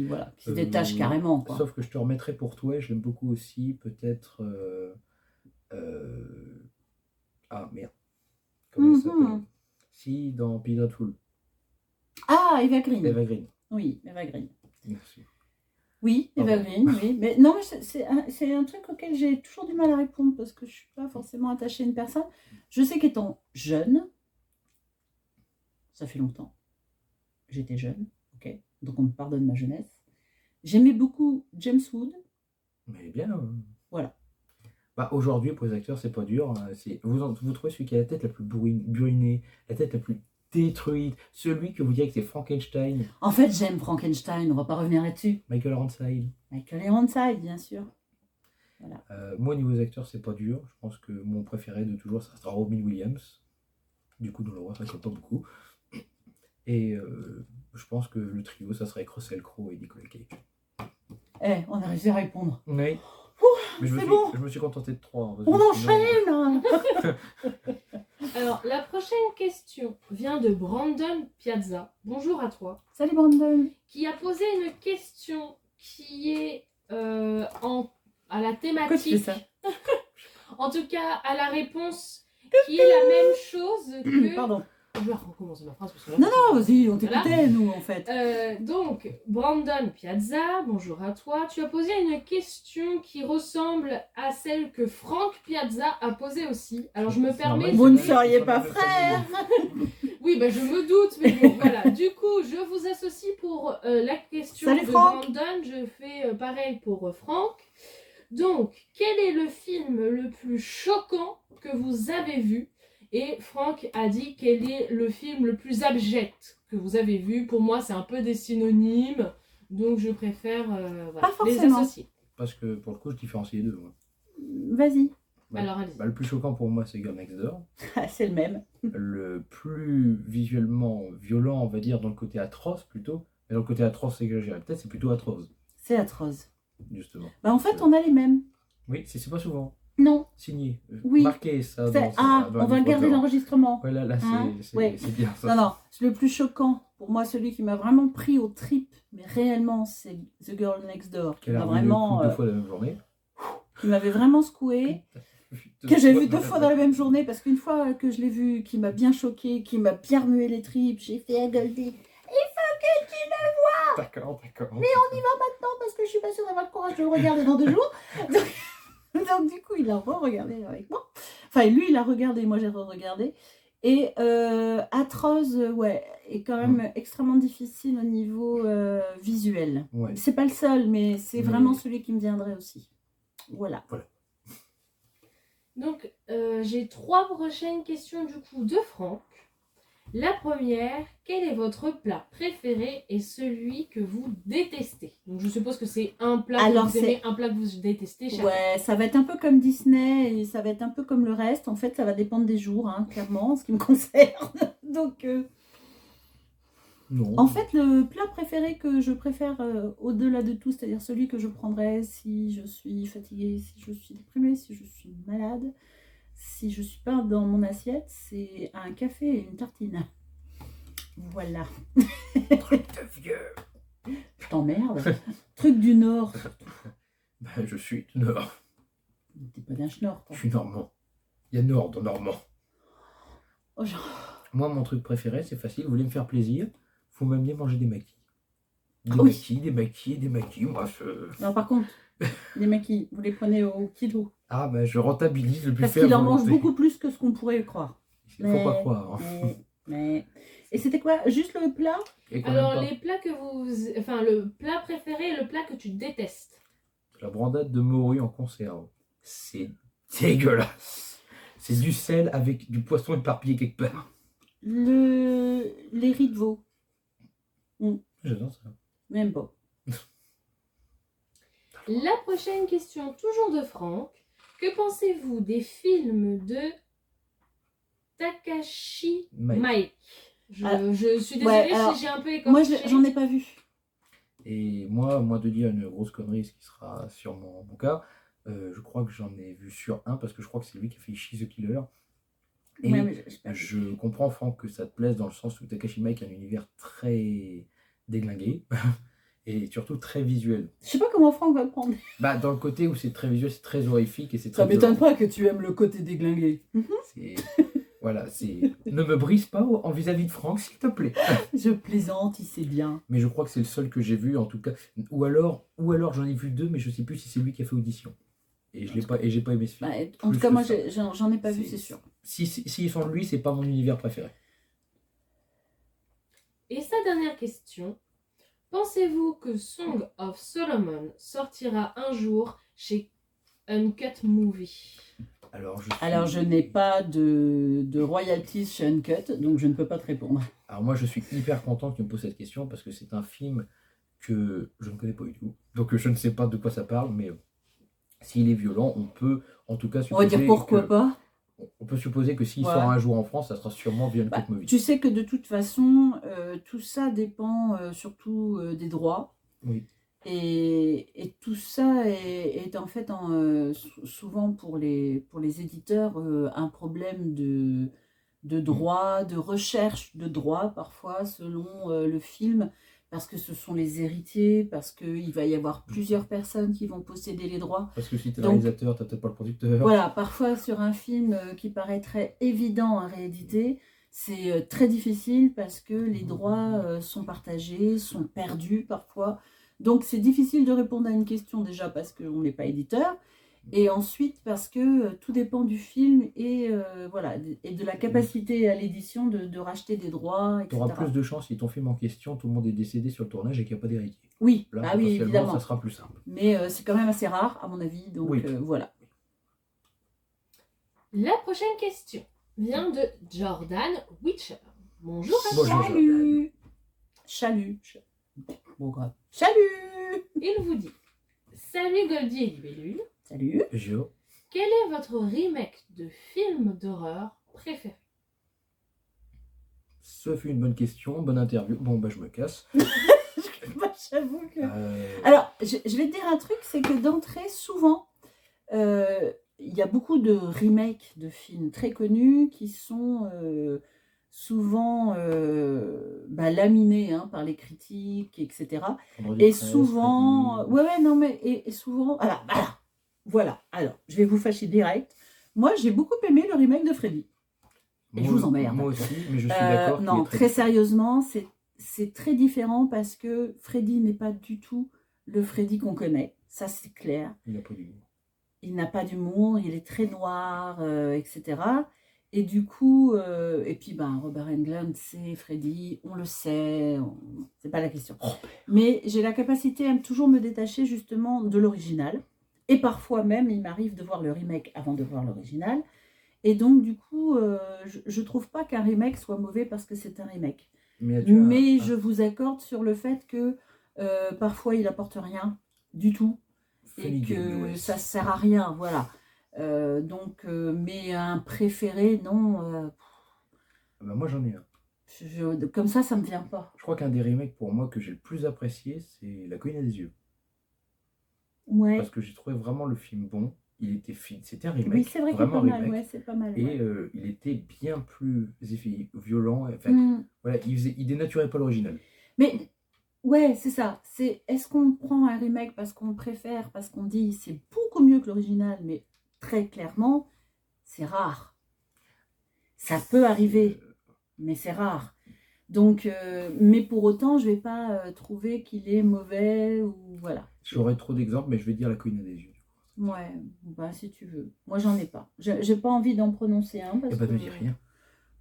voilà, qui se Euh, détachent carrément, quoi. Sauf que je te remettrai pour toi, et je l'aime beaucoup aussi, peut-être. Ah merde, comment elle s'appelle? Mhm. Si, dans Pays Dreadful, Ah, Eva Green. Eva Green. Oui, Eva Green. Merci. Oui, Eva Pardon. Green, oui. Mais non, mais c'est un truc auquel j'ai toujours du mal à répondre parce que je suis pas forcément attachée à une personne. Je sais qu'étant jeune, ça fait longtemps, j'étais jeune, ok, donc on me pardonne ma jeunesse. J'aimais beaucoup James Wood. Mais bien. Voilà. Bah, aujourd'hui, pour les acteurs, c'est pas dur. Vous trouvez celui qui a la tête la plus burinée, la tête la plus détruite, celui que vous direz que c'est Frankenstein, En fait, j'aime Frankenstein, on va pas revenir là-dessus. Michael Ironside. Michael Ironside, bien sûr. Voilà. Moi, au niveau des acteurs, c'est pas dur. Je pense que mon préféré de toujours, ça sera Robin Williams. Du coup, dans le roi, ça compte pas beaucoup. Et je pense que le trio, ça serait Russell Crowe et Nicolas Cage. On a réussi à répondre. Oui. Mais c'est bon. Je me suis contenté de 3. On enchaîne. Alors, la prochaine question vient de Brandon Piazza. Bonjour à toi. Salut Brandon. Qui a posé une question qui est à la Pourquoi tu fais thématique. ça? En tout cas, à la réponse qui est la même chose que. Pardon. Je vais recommencer ma phrase parce que là, Non, non, vas-y, on Voilà. t'écoutait, nous, en fait. Donc, Brandon Piazza, bonjour à toi. Tu as posé une question qui ressemble à celle que Franck Piazza a posée aussi. Alors, je me permets. Vous ne seriez pas frères. Oui, bah, je me doute, mais bon, voilà. Du coup, je vous associe pour la question Salut, de Franck. Brandon. Je fais pareil pour Franck. Donc, quel est le film le plus choquant que vous avez vu? Et Franck a dit quel est le film le plus abject que vous avez vu. Pour moi, c'est un peu des synonymes, donc je préfère voilà, Pas les forcément. associer. Parce que pour le coup, je différencie les deux. Moi. Vas-y. Alors, allez-y. Le plus choquant pour moi, c'est Girl Next Door. C'est le même. Le plus visuellement violent, on va dire, dans le côté atroce plutôt. Mais dans le côté atroce, c'est exagéré. Peut-être c'est plutôt atroce, C'est atroce. justement. Bah, en fait, on a les mêmes. Oui, c'est pas souvent. Non. Signé. Oui. Marqué ça. Dans On va garder l'enregistrement. Ouais, là Hein, ouais. c'est bien ça. Non, c'est le plus choquant. Pour moi, celui qui m'a vraiment pris aux tripes, mais réellement, c'est The Girl Next Door. Qui Qu'elle m'a a revu vraiment, deux fois la même journée. qui m'avait vraiment secoué. Que j'ai vu 2 fois dans la même journée, parce qu'une fois que je l'ai vu, qui m'a bien choqué, qui m'a bien remué les tripes, j'ai fait à Goldie. D'accord. Mais on y va maintenant parce que je suis pas sûre d'avoir le courage de le regarder dans 2 jours. Donc du coup, il a re-regardé avec moi. Enfin, lui, il a regardé, moi j'ai re-regardé. Et Atroce, ouais, est quand même extrêmement difficile au niveau visuel. Ouais. C'est pas le seul, mais c'est Mais- vraiment celui qui me viendrait aussi. Voilà. Donc, j'ai 3 prochaines questions du coup de Franck. La première, quel est votre plat préféré et celui que vous détestez? Donc, je suppose que c'est un plat Alors, que vous aimez, un plat que vous détestez. Chacun. Ouais, ça va être un peu comme Disney et ça va être un peu comme le reste. En fait, ça va dépendre des jours, hein, clairement, en ce qui me concerne. Donc, Non. en fait, le plat préféré que je préfère au-delà de tout, c'est-à-dire celui que je prendrais si je suis fatiguée, si je suis déprimée, si je suis malade, si je suis pas dans mon assiette, c'est un café et une tartine. Voilà. Truc de vieux. Je t'emmerde. Truc du Nord. Bah, je suis du Nord. T'es pas d'un schnorr, Je quoi. suis normand. Il y a Nord dans Normand. Oh, genre... Moi, mon truc préféré, c'est facile. Vous voulez me faire plaisir, faut m'amener manger des maquis. Des Ah oui. maquis, des maquis. Moi, je... Non, par contre, les maquis, vous les prenez au kilo. Ah, bah, je rentabilise le buffet. Parce qu'il à en mange volonté. beaucoup plus que ce qu'on pourrait croire. Faut pas croire. Hein. Mais... Et c'était quoi? Juste le plat? Et quand même Alors, pas. les plats que vous. Enfin, le plat préféré et le plat que tu détestes. La brandade de morue en conserve. C'est dégueulasse. C'est du sel avec du poisson éparpillé quelque part. Les riz de veau. J'adore ça. Même pas. La prochaine question, toujours de Franck. Que pensez-vous des films de Takashi Miike? Je suis désolée si j'ai un peu écorché. Moi, j'en ai pas vu. Et moi de dire une grosse connerie, ce qui sera sûrement mon cas, je crois que j'en ai vu sur un, parce que je crois que c'est lui qui a fait She's the Killer. Et je comprends, Franck, que ça te plaise dans le sens où Takashi Miike a un univers très déglingué et surtout très visuel. Je sais pas comment Franck va le prendre. Bah, dans le côté où c'est très visuel, c'est très horrifique et c'est Ça très m'étonne violent. pas que tu aimes le côté déglingué. Voilà, ne me brise pas en vis-à-vis de Franck, s'il te plaît. Je plaisante, il sait bien. Mais je crois que c'est le seul que j'ai vu, en tout cas. Ou alors j'en ai vu 2, mais je sais plus si c'est lui qui a fait Audition. Et j'ai pas aimé ce film. Bah, en tout cas, moi, j'en ai pas vu, c'est sûr. S'ils sont de lui, c'est pas mon univers préféré. Et sa dernière question. Pensez-vous que Song of Solomon sortira un jour chez Uncut Movie? Alors, je n'ai pas de royalties chez Uncut, donc je ne peux pas te répondre. Alors moi, je suis hyper content que tu me poses cette question, parce que c'est un film que je ne connais pas du tout. Donc je ne sais pas de quoi ça parle, mais s'il est violent, on peut en tout cas supposer... On va dire pourquoi pas. On peut supposer que s'il sort un jour en France, ça sera sûrement via Uncut Movie. Tu sais que de toute façon, tout ça dépend surtout des droits. Oui. Et tout ça est en fait souvent pour les éditeurs un problème de droit, de recherche de droit parfois selon le film, parce que ce sont les héritiers, parce qu'il va y avoir plusieurs personnes qui vont posséder les droits. Parce que si tu es le réalisateur, tu n'as peut-être pas le producteur. Voilà, parfois sur un film qui paraîtrait évident à rééditer, c'est très difficile parce que les droits sont partagés, sont perdus parfois. Donc c'est difficile de répondre à une question déjà parce qu'on n'est pas éditeur, et ensuite parce que tout dépend du film et de la capacité à l'édition de racheter des droits, etc. Tu auras plus de chance si ton film en question, tout le monde est décédé sur le tournage et qu'il n'y a pas d'héritier. Oui, là, oui, évidemment. Ça sera plus simple. Mais c'est quand même assez rare à mon avis, donc oui. Voilà. La prochaine question vient de Jordan Witcher. Bonjour à Bonjour. Salut. Salut. Bon, grave. Salut. Il vous dit: salut Goldie et Libellule. Salut. Bonjour. Quel est votre remake de film d'horreur préféré? Ça fait une bonne question, bonne interview. Bon, bah je me casse. J'avoue que... Alors, je vais te dire un truc, c'est que d'entrée, souvent, il y a beaucoup de remakes de films très connus qui sont souvent laminés par les critiques, etc. Et souvent... Et souvent... Voilà. Alors, je vais vous fâcher direct. Moi, j'ai beaucoup aimé le remake de Freddy. Et je vous emmerde. Moi aussi, mais je suis d'accord. Non, très sérieusement, c'est très différent parce que Freddy n'est pas du tout le Freddy qu'on connaît. Ça, c'est clair. Il n'a pas d'humour. Il n'a pas d'humour, il est très noir, etc. Et du coup, et puis Robert Englund, c'est Freddy, on le sait, c'est pas la question. Mais j'ai la capacité à toujours me détacher justement de l'original. Et parfois même, il m'arrive de voir le remake avant de voir l'original. Et donc, du coup, je trouve pas qu'un remake soit mauvais parce que c'est un remake. Mais je vous accorde sur le fait que parfois, il apporte rien du tout. Et que ça sert à rien, voilà. Mais un préféré, non. Moi, j'en ai un. Comme ça me vient pas. Je crois qu'un des remakes pour moi que j'ai le plus apprécié, c'est La Colline à des yeux. Ouais. Parce que j'ai trouvé vraiment le film bon. Il était c'était un remake. Oui, c'est vrai qu'il est pas mal. Ouais, c'est pas mal. Et il était bien plus violent. En fait, voilà, il dénaturait pas l'original. Mais ouais, c'est ça. Est-ce qu'on prend un remake parce qu'on préfère, parce qu'on dit c'est beaucoup mieux que l'original, mais très clairement, c'est rare. Ça peut arriver, mais c'est rare. Donc, mais pour autant, je vais pas trouver qu'il est mauvais ou voilà. J'aurais trop d'exemples, mais je vais dire La Colline à des yeux. Ouais, si tu veux. Moi, j'en ai pas. J'ai pas envie d'en prononcer un. Parce ne dis rien.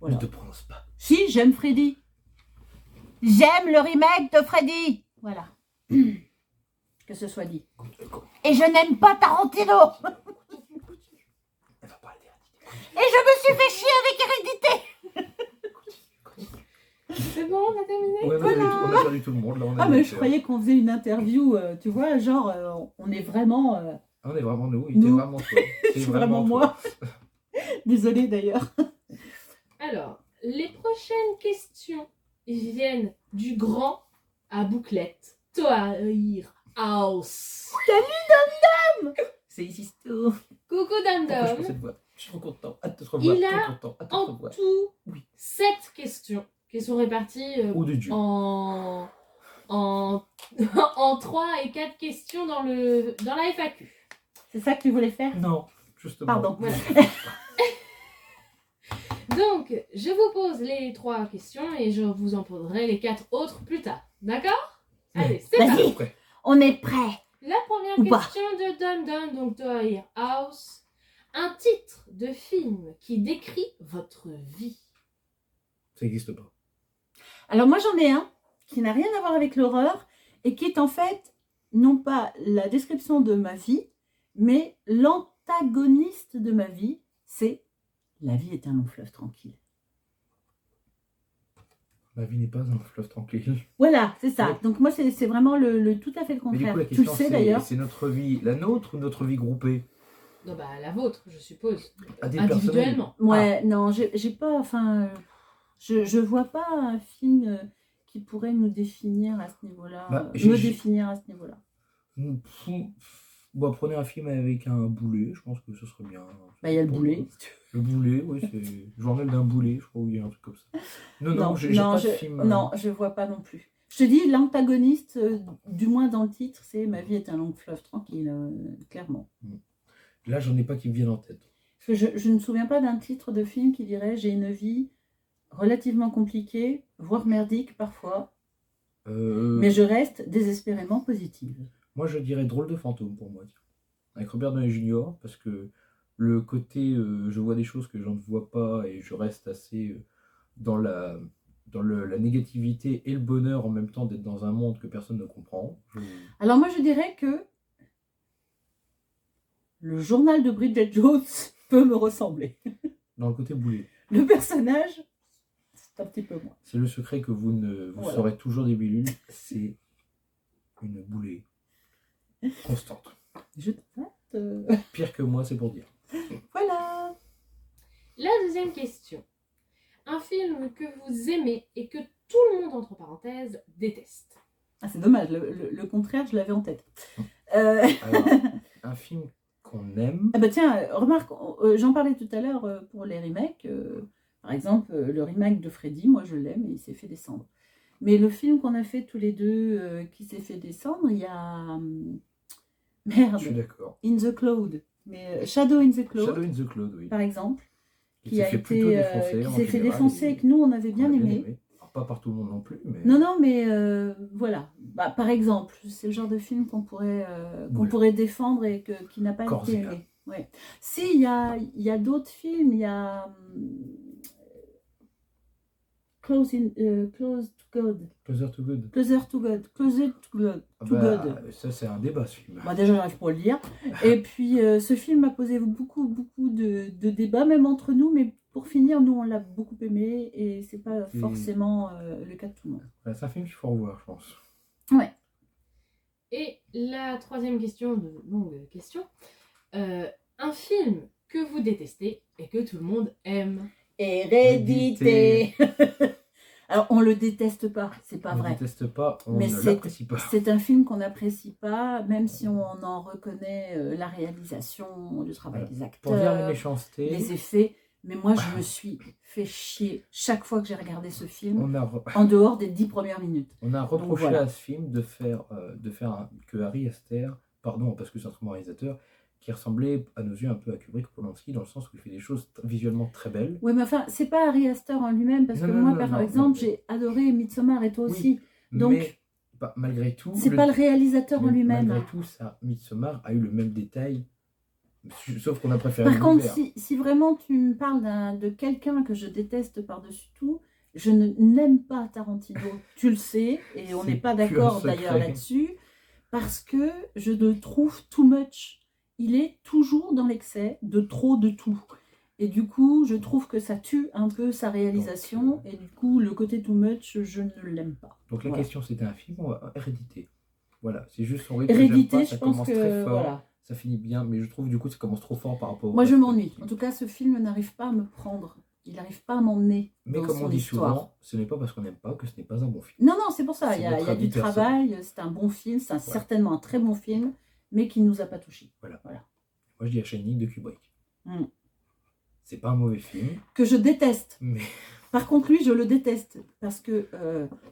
Voilà. Ne te prononce pas. Si, j'aime Freddy. J'aime le remake de Freddy. Voilà. Que ce soit dit. Et je n'aime pas Tarantino. Elle va parler d'Hérédité. Et je me suis fait chier avec Hérédité. C'est bon, on a terminé. Ouais, on a perdu tout le monde. Là, on a Ah, dit mais que- je croyais qu'on faisait une interview, tu vois, genre, on est vraiment... On est vraiment nous, Nous. t'es vraiment toi. C'est vraiment moi. Désolée d'ailleurs. Alors, les prochaines questions viennent du grand à bouclette, Toahir House. C'est ici tout. Coucou Pourquoi je Dame fais cette voix? Je suis trop content. Hâte de te revoir. Il Trop a content. Hâte de te en revoir. tout Oui. 7 questions qui sont réparties Ou de Dieu. en 3 et 4 questions dans la FAQ. C'est ça que tu voulais faire? Non, justement. Pardon. Voilà. Donc, je vous pose les 3 questions et je vous en poserai les 4 autres plus tard. D'accord? Allez, c'est Vas-y. parti. Après. On est prêt. La première Ou pas. question de Dum Dum, donc Toahir House. Un titre de film qui décrit votre vie. Ça n'existe pas. Alors moi j'en ai un qui n'a rien à voir avec l'horreur et qui est en fait non pas la description de ma vie, mais l'antagoniste de ma vie, c'est La vie est un long fleuve tranquille. Ma vie n'est pas un fleuve tranquille. Voilà, c'est ça. Oui. Donc moi c'est vraiment le tout à fait le Mais du contraire. coup, la Tu le question, sais d'ailleurs. c'est notre vie, la nôtre ou notre vie groupée? Non, bah, la vôtre, je suppose. À des Individuellement. Ouais, non, j'ai pas, enfin, je vois pas un film qui pourrait nous définir à ce niveau-là, Bah, me définir à ce niveau-là. Bon, prenez un film avec un boulet, je pense que ce serait bien. Bah, il y a le boulet. Le boulet, oui, c'est Journal d'un boulet, je crois, ou il y a un truc comme ça. Non, j'ai non, pas de film. non, je vois pas non plus. Je te dis, l'antagoniste, du moins dans le titre, c'est Ma vie est un long fleuve tranquille, clairement. Là, j'en ai pas qui me viennent en tête. Parce que je ne me souviens pas d'un titre de film qui dirait j'ai une vie relativement compliquée, voire merdique parfois, mais je reste désespérément positive. Moi, je dirais Drôle de fantôme pour moi, tiens. Avec Robert Downey Jr., parce que le côté je vois des choses que je ne vois pas et je reste assez dans la négativité et le bonheur en même temps d'être dans un monde que personne ne comprend. Alors moi je dirais que le journal de Bridget Jones peut me ressembler. Dans le côté boulet. Le personnage, c'est un petit peu moi. C'est le secret que vous Voilà. saurez toujours des bilules, c'est une boulée constante. Je te Pire que moi, c'est pour dire. Voilà. La deuxième question. Un film que vous aimez et que tout le monde, entre parenthèses, déteste. Ah, c'est dommage, le contraire, je l'avais en tête. Alors, un film qu'on aime. Ah bah tiens, remarque, j'en parlais tout à l'heure pour les remakes. Par exemple, le remake de Freddy, moi je l'aime et il s'est fait descendre. Mais le film qu'on a fait tous les deux qui s'est fait descendre, il y a... Je suis merde, d'accord. In the Cloud. Mais Shadow in the Cloud, Shadow in the Cloud, oui. par exemple, Qui qui s'est a fait été plutôt défoncer. qui en s'est fait général, défoncer et que nous on avait bien aimé. Alors, pas par tout le monde non plus, mais. Non, mais voilà. Bah, par exemple, c'est le genre de film qu'on pourrait défendre et qui n'a pas été Corsica. aimé. Ouais. Si, il y a d'autres films, il y a Close to God. Closer to Good. Closer to God. Closer to God. Ah To bah, God. ça, c'est un débat, ce film. Bah, déjà, j'arrive pas à le lire. Et puis, ce film a posé beaucoup de débats, même entre nous, mais pour finir, nous, on l'a beaucoup aimé et c'est pas forcément le cas de tout le monde. Voilà, c'est un film qu'il faut revoir, je pense. Ouais. Et la troisième question, de longue question. Un film que vous détestez et que tout le monde aime. Hérédité. Alors, on le déteste pas, c'est pas On ne vrai. déteste pas, on Mais ne l'apprécie pas. C'est un film qu'on n'apprécie pas, même si on en reconnaît la réalisation, le travail Voilà. des acteurs, Pour dire les méchancetés, les effets. Mais moi, je me suis fait chier chaque fois que j'ai regardé ce film, on a, en dehors des 10 premières minutes. on a reproché voilà. à ce film de faire que Harry Astor, pardon, parce que c'est un très bon réalisateur, qui ressemblait à nos yeux un peu à Kubrick Polanski, dans le sens où il fait des choses visuellement très belles. Oui, mais enfin, c'est pas Ari Aster en lui-même, parce Non, que non, moi, non, par non, exemple, non. j'ai adoré Midsommar et toi Oui, aussi. Donc, mais malgré tout, c'est pas le réalisateur en lui-même. Malgré tout, ça, Midsommar a eu le même détail, sauf qu'on a préféré Par contre, l'univers. si vraiment tu me parles de quelqu'un que je déteste par-dessus tout, je n'aime pas Tarantino. Tu le sais, et on C'est n'est pas plus un d'accord secret. d'ailleurs là-dessus, parce que je le trouve too much. Il est toujours dans l'excès de trop de tout. Et du coup, je trouve que ça tue un peu sa réalisation. Et du coup, le côté too much, je ne l'aime pas. Donc la Voilà. question, c'était un film ou Hérédité? Voilà, c'est juste son rythme que j'aime Hérédité, pas, je ça pense commence que très fort, voilà. ça finit bien, mais je trouve du coup ça commence trop fort par rapport au Moi, je reste m'ennuie. du film. En tout cas, ce film n'arrive pas à me prendre. Il n'arrive pas à m'emmener Mais dans comme on son dit histoire. souvent, ce n'est pas parce qu'on n'aime pas que ce n'est pas un bon film. Non, non, c'est pour ça. C'est Il y notre a avis du travail. C'est un bon film. C'est certainement un très bon film, mais qui ne nous a pas touchés. Voilà. Voilà. Moi je dis à Shining de Kubrick. Mm. C'est pas un mauvais film, Que je déteste. mais Par contre, lui, je le déteste. Parce que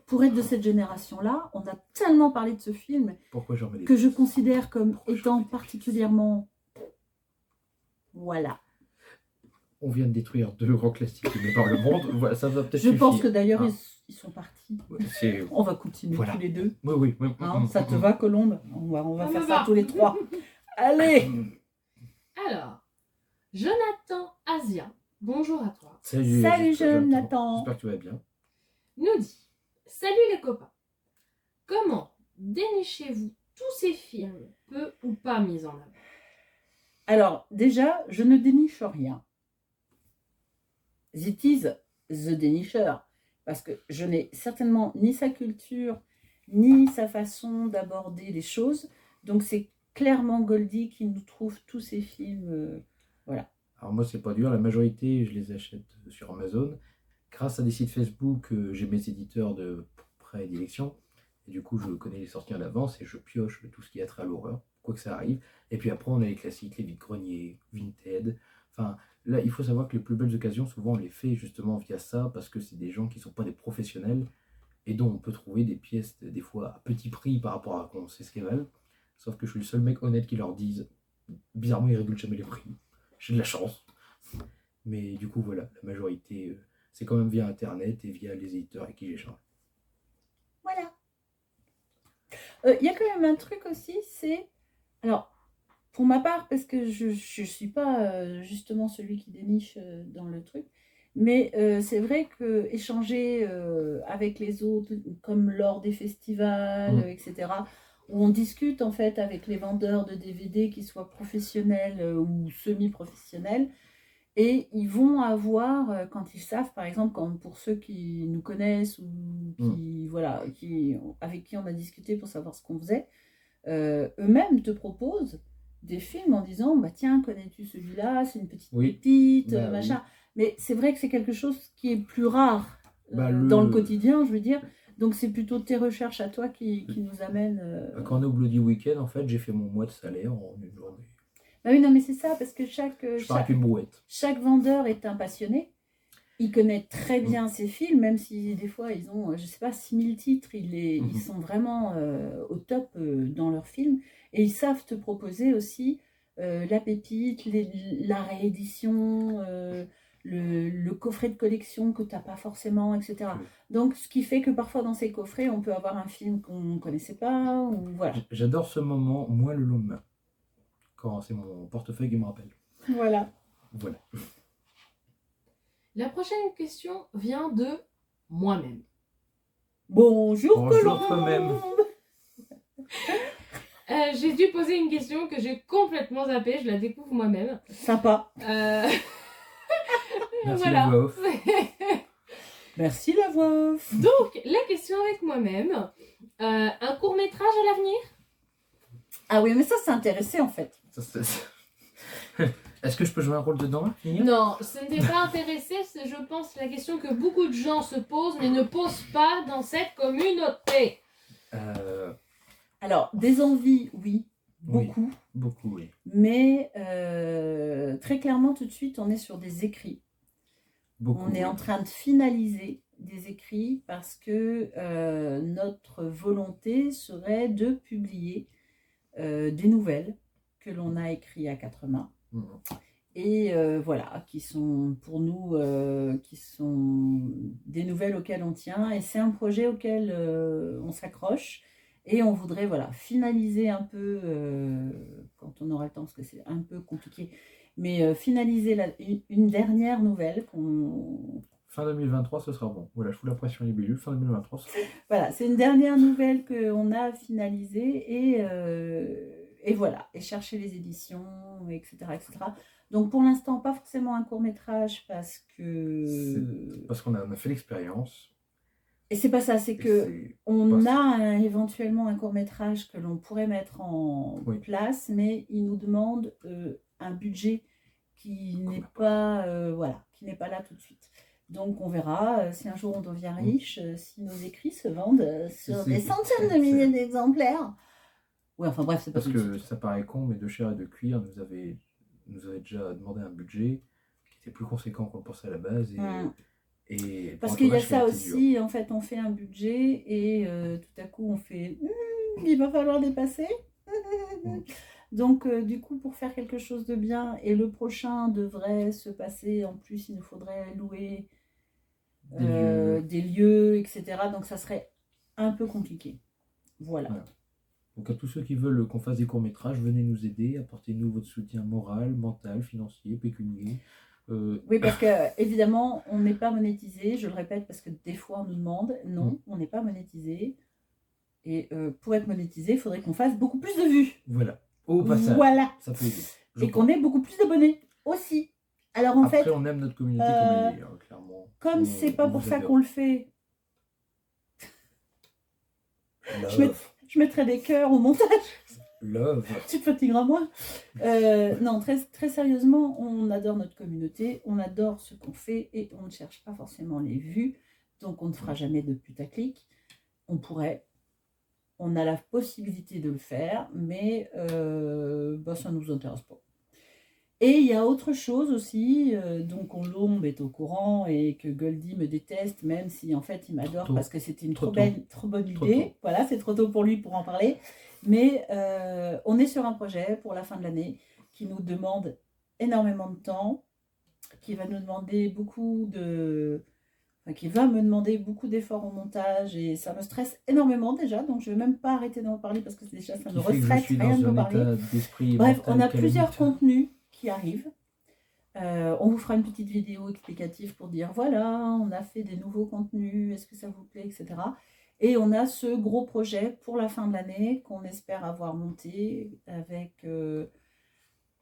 pour être de cette génération-là, on a tellement parlé de ce film pourquoi j'en mets des que je considère comme Pourquoi je étant remets des particulièrement... Voilà. On vient de détruire 2 grands classiques aimés par le monde. Voilà, ça va peut-être Je pense suffire. que d'ailleurs, Ah. ils sont partis. Ouais, c'est... On va continuer Voilà. tous les deux. Oui. Hein, ça te va, Colombe? On va Ça faire me ça va. tous les 3. Allez! Alors, Jonathan Asia, bonjour à toi, Salut, Salut, Jonathan. Jonathan. J'espère que tu vas bien. nous dit: Salut les copains, comment dénichez-vous tous ces films peu ou pas mis en avant? Alors, déjà, je ne déniche rien. It is the dénicheur. Parce que je n'ai certainement ni sa culture, ni sa façon d'aborder les choses. Donc, c'est clairement Goldie qui nous trouve tous ces films. Voilà. Alors moi c'est pas dur, la majorité je les achète sur Amazon. Grâce à des sites Facebook, j'ai mes éditeurs de prédilection. Et du coup je connais les sorties à l'avance et je pioche tout ce qui a trait à l'horreur, quoi que ça arrive. Et puis après on a les classiques, les vide-greniers, Vinted. Enfin là il faut savoir que les plus belles occasions souvent on les fait justement via ça parce que c'est des gens qui sont pas des professionnels et dont on peut trouver des pièces des fois à petit prix par rapport à qu'on sait ce qu'elles valent. Sauf que je suis le seul mec honnête qui leur dise, bizarrement ils régulent jamais les prix. J'ai de la chance. Mais du coup, voilà, la majorité, c'est quand même via Internet et via les éditeurs avec qui j'échange. Voilà. Il y a quand même un truc aussi, c'est... Alors, pour ma part, parce que je ne suis pas justement celui qui déniche dans le truc, mais c'est vrai que échanger avec les autres, comme lors des festivals, etc., où on discute en fait avec les vendeurs de DVD, qu'ils soient professionnels ou semi-professionnels, et ils vont avoir, quand ils savent, par exemple, comme pour ceux qui nous connaissent ou qui, voilà, avec qui on a discuté pour savoir ce qu'on faisait, eux-mêmes te proposent des films en disant bah tiens, connais-tu celui-là, c'est une petite pépite, machin. Oui. Mais c'est vrai que c'est quelque chose qui est plus rare dans le quotidien, je veux dire. Donc c'est plutôt tes recherches à toi qui nous amènent. Quand on est au Bloody Weekend, en fait, j'ai fait mon mois de salaire en une journée. Bah oui, non, mais c'est ça, parce que chaque vendeur est un passionné. Il connaît très bien ses films, même si des fois ils ont, je sais pas, 6000 titres, ils sont vraiment au top dans leurs films. Et ils savent te proposer aussi la pépite, la réédition, le coffret de collection que tu n'as pas forcément, etc. Donc, ce qui fait que parfois dans ces coffrets, on peut avoir un film qu'on ne connaissait pas. Ou, voilà. J'adore ce moment, moi le lendemain, quand c'est mon portefeuille qui me rappelle. Voilà. Voilà. La prochaine question vient de moi-même. Bonjour toi-même. J'ai dû poser une question que j'ai complètement zappée, je la découvre moi-même. Sympa. Merci voilà. la voix off. Merci la voix off. Donc, la question avec moi-même, un court-métrage à l'avenir? Ah oui, mais ça c'est intéressant en fait. Est-ce que je peux jouer un rôle dedans? Non, ce n'était pas intéressé, c'est je pense la question que beaucoup de gens se posent mais ne posent pas dans cette communauté. Alors, des envies, oui, beaucoup. Oui, beaucoup, oui. Mais très clairement, tout de suite, on est sur des écrits. Beaucoup, on est en train de finaliser des écrits parce que notre volonté serait de publier des nouvelles que l'on a écrites à quatre mains. Et voilà, qui sont pour nous, qui sont des nouvelles auxquelles on tient. Et c'est un projet auquel on s'accroche. Et on voudrait voilà, finaliser un peu, quand on aura le temps, parce que c'est un peu compliqué, mais finaliser une dernière nouvelle. Fin 2023, ce sera bon. Voilà, je fous la pression les bélules. Fin 2023. Voilà, c'est une dernière nouvelle qu'on a finalisée et voilà, et chercher les éditions, etc., etc. Donc pour l'instant, pas forcément un court-métrage parce que... Parce qu'on a fait l'expérience. Et c'est pas ça, c'est et que c'est on pas a éventuellement un court-métrage que l'on pourrait mettre en Oui. place, mais il nous demande un budget qui Qu'on n'est n'a pas, voilà, qui n'est pas là tout de suite. Donc on verra si un jour on devient riche, si nos écrits se vendent sur des centaines de milliers d'exemplaires. Oui, enfin bref, c'est pas Parce tout de que suite. ça paraît con, mais De Chair et de Cuir nous avait déjà demandé un budget qui était plus conséquent qu'on le pensait à la base. Et pour Parce un qu'il y a tournage qui ça a été dur. aussi, en fait, on fait un budget et tout à coup on fait il va falloir dépasser. Donc, du coup, pour faire quelque chose de bien, et le prochain devrait se passer, en plus, il nous faudrait louer des lieux, etc. Donc, ça serait un peu compliqué. Voilà. Donc à tous ceux qui veulent qu'on fasse des courts-métrages, venez nous aider, apportez-nous votre soutien moral, mental, financier, pécunier. Oui, parce que évidemment, on n'est pas monétisé, je le répète, parce que des fois on nous demande, non, on n'est pas monétisé. Et pour être monétisé, il faudrait qu'on fasse beaucoup plus de vues. Voilà, au passage, Voilà. ça peut aider. Et qu'on ait beaucoup plus d'abonnés aussi. Alors en Après, fait, on aime notre communauté comme elle est, hein, clairement. comme c'est pas pour ça qu'on le fait, je mettrai des cœurs au montage. Love. Tu te fatigueras moins. Non, très, très sérieusement, on adore notre communauté, on adore ce qu'on fait et on ne cherche pas forcément les vues. Donc on ne fera jamais de putaclic. On pourrait, on a la possibilité de le faire, mais ça ne nous intéresse pas. Et il y a autre chose aussi, donc Colombe est au courant et que Goldie me déteste, même si en fait il m'adore parce que c'était une trop bonne idée. Voilà, c'est trop tôt pour lui pour en parler. Mais on est sur un projet pour la fin de l'année qui nous demande énormément de temps, qui va nous demander qui va me demander beaucoup d'efforts au montage et ça me stresse énormément déjà, donc je ne vais même pas arrêter d'en parler parce que déjà ça me restresse rien de vous parler. Bref, on a plusieurs contenus qui arrivent. On vous fera une petite vidéo explicative pour dire voilà, on a fait des nouveaux contenus, est-ce que ça vous plaît, etc. Et on a ce gros projet pour la fin de l'année qu'on espère avoir monté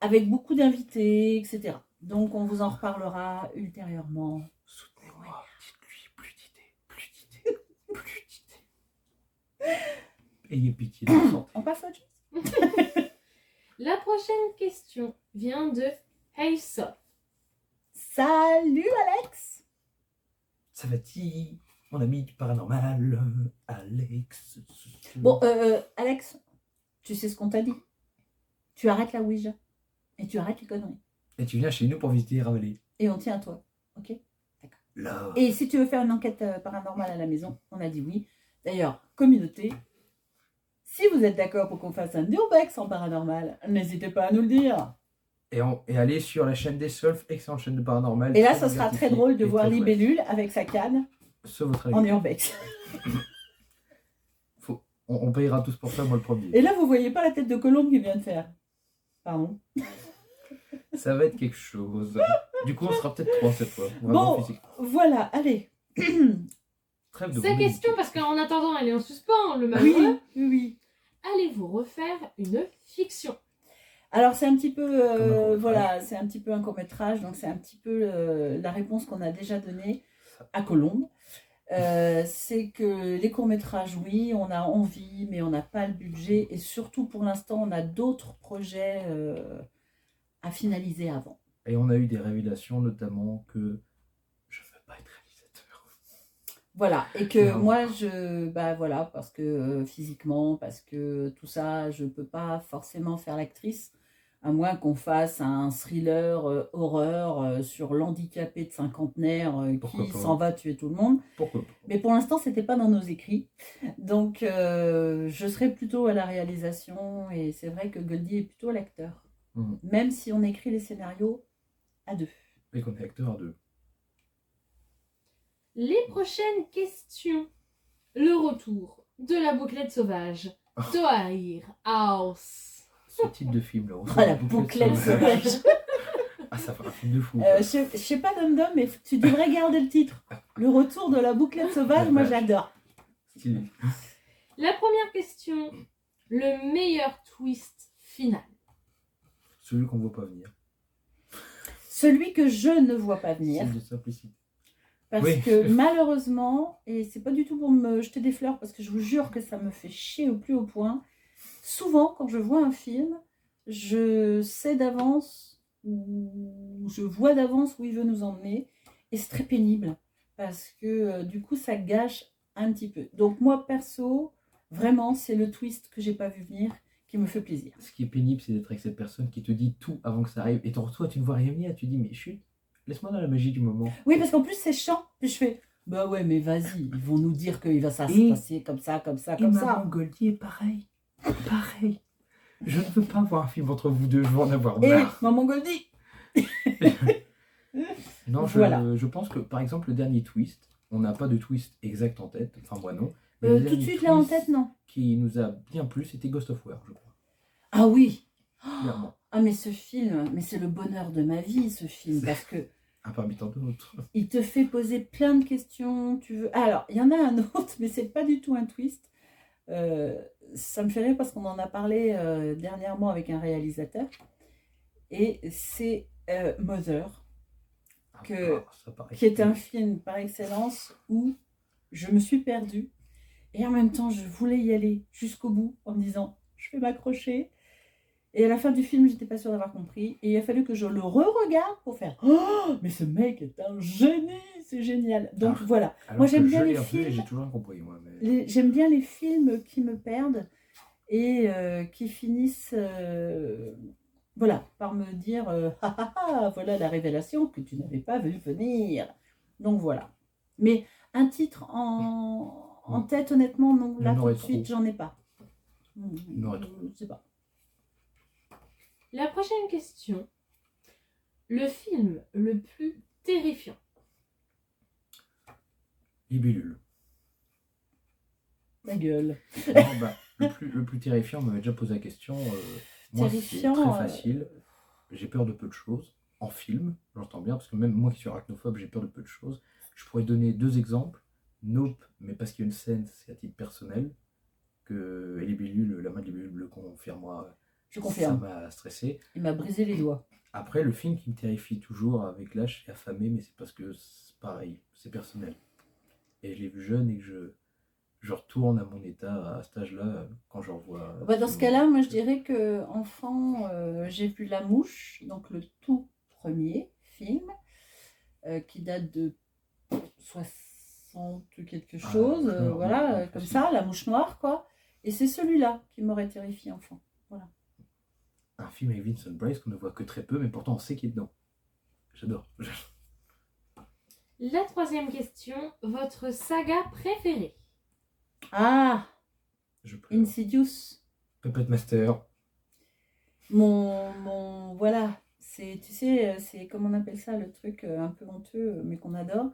avec beaucoup d'invités, etc. Donc on vous en reparlera ultérieurement. Soutenez-moi, dites-lui plus d'idées. Ayez pitié de la santé. On passe à autre chose. La prochaine question vient de Heysop. Salut Alex. Ça va-t-il, mon ami du paranormal, Alex? Bon, Alex, tu sais ce qu'on t'a dit. Tu arrêtes la Ouija et tu arrêtes les conneries. Et tu viens chez nous pour visiter Ravelé. Et on tient à toi, ok? D'accord. Et si tu veux faire une enquête paranormale à la maison, on a dit oui. D'ailleurs, communauté, si vous êtes d'accord pour qu'on fasse un urbex en paranormal, n'hésitez pas à nous le dire. Et allez sur la chaîne des Solf, excellente chaîne de paranormal. Et là, ce sera très drôle de voir Libellule avec sa canne en urbex. On payera tous pour ça, moi le premier. Et là, vous voyez pas la tête de Colombe qu'il vient de faire. Pardon. Ça va être quelque chose. Du coup, on sera peut-être 3 cette fois. Bon, voilà, allez. Trêve de Sa question, parce qu'en attendant, elle est en suspens, le malheureux. Oui. Allez-vous refaire une fiction? Alors c'est un petit peu, voilà, c'est un petit peu un court-métrage, donc c'est un petit peu la réponse qu'on a déjà donnée à Colombe. C'est que les courts-métrages, oui, on a envie, mais on n'a pas le budget. Et surtout, pour l'instant, on a d'autres projets à finaliser avant. Et on a eu des révélations, notamment que je ne veux pas être réalisateur. Voilà, et que moi, voilà, parce que physiquement, parce que tout ça, je ne peux pas forcément faire l'actrice, à moins qu'on fasse un thriller horreur sur l'handicapé de cinquantenaire qui s'en va tuer tout le monde. Pourquoi pas. Mais pour l'instant, c'était pas dans nos écrits. Donc, je serais plutôt à la réalisation. Et c'est vrai que Goldie est plutôt l'acteur. Même si on écrit les scénarios à deux. Et qu'on est acteur à deux. Les prochaines questions. Le retour de la bouclette sauvage. Toahir House. Ce type de film, là. La bouclette sauvage. Ah, ça fait un film de fou. Je sais pas, Dom, mais tu devrais garder le titre. Le retour de la bouclette sauvage, moi j'adore. Stylé. La première question. Le meilleur twist final. Celui qu'on ne voit pas venir. Celui que je ne vois pas venir. C'est de simplicité. Parce Oui. que malheureusement, et c'est pas du tout pour me jeter des fleurs, parce que je vous jure que ça me fait chier au plus haut point, souvent quand je vois un film, je sais d'avance, ou je vois d'avance où il veut nous emmener, et c'est très pénible, parce que du coup ça gâche un petit peu. Donc moi perso, vraiment c'est le twist que j'ai pas vu venir qui me fait plaisir. Ce qui est pénible, c'est d'être avec cette personne qui te dit tout avant que ça arrive. Et toi, tu ne vois rien venir. Tu dis, mais chut, laisse-moi dans la magie du moment. Oui, parce qu'en plus c'est chiant, puis je fais, bah ouais mais vas-y, ils vont nous dire qu'il va ça se Et- passer comme ça, comme ça, Et comme Maman ça. Goldie est pareil. Pareil. Je ne veux pas voir un film entre vous deux. Je veux en avoir Et marre. Maman Goldie. Non, Voilà. je pense que, par exemple, le dernier twist, on n'a pas de twist exact en tête. Enfin, moi, non. Mais le Tout de dernier suite là en twist tête, non. qui nous a bien plu, c'était Ghost of War, je crois. Ah oui. Clairement. Ah mais ce film, mais c'est le bonheur de ma vie ce film, parce que Un parmi tant d'autres. il te fait poser plein de questions. Tu veux. Ah, alors il y en a un autre, mais c'est pas du tout un twist. Ça me fait rire parce qu'on en a parlé dernièrement avec un réalisateur, et c'est Mother, Que- Ça paraît. qui est un film par excellence où je me suis perdue et en même temps je voulais y aller jusqu'au bout en me disant je vais m'accrocher. Et à la fin du film, j'étais pas sûre d'avoir compris. Et il a fallu que je le re-regarde pour faire oh, mais ce mec est un génie, c'est génial. Donc voilà. Alors Moi, j'aime que bien je les l'ai revu et films. j'ai toujours rien compris, moi. Mais... J'aime bien les films qui me perdent et qui finissent voilà, par me dire ah, ah, ah, voilà la révélation que tu n'avais pas vu venir. Donc voilà. Mais un titre en tête, honnêtement, non. Là, Il y en tout aurait de suite, trop. j'en ai pas. Il y en aurait trop. Je sais pas. La prochaine question. Le film le plus terrifiant. Libellule. Ma gueule. Non, bah, le plus terrifiant, on m'avait déjà posé la question. Moi, c'est Terrifiant, très facile. J'ai peur de peu de choses. En film, j'entends bien, parce que même moi qui suis arachnophobe, j'ai peur de peu de choses. Je pourrais donner deux exemples. Nope, mais parce qu'il y a une scène, c'est à titre personnel, que et Libellule, la main de Libellule le confirme, moi, Je confirme. ça m'a stressé. Il m'a brisé les doigts. Après, le film qui me terrifie toujours avec l'âge, c'est Affamé, mais c'est parce que c'est pareil, c'est personnel. Et je l'ai vu jeune et que je retourne à mon état à cet âge-là quand je revois. Bah, dans ce cas-là, moi je dirais que enfant, j'ai vu La Mouche, donc le tout premier film, qui date de 60 quelque chose, Mouche Noire, voilà, oui, comme facile. ça, La Mouche Noire, quoi. Et c'est celui-là qui m'aurait terrifié enfant. Un film avec Vincent Price qu'on ne voit que très peu, mais pourtant on sait qu'il est dedans. J'adore. La troisième question. Votre saga préférée. Ah, Je pleure. Insidious. Puppet Master. Voilà, c'est, tu sais, c'est, comment on appelle ça, le truc un peu honteux, mais qu'on adore.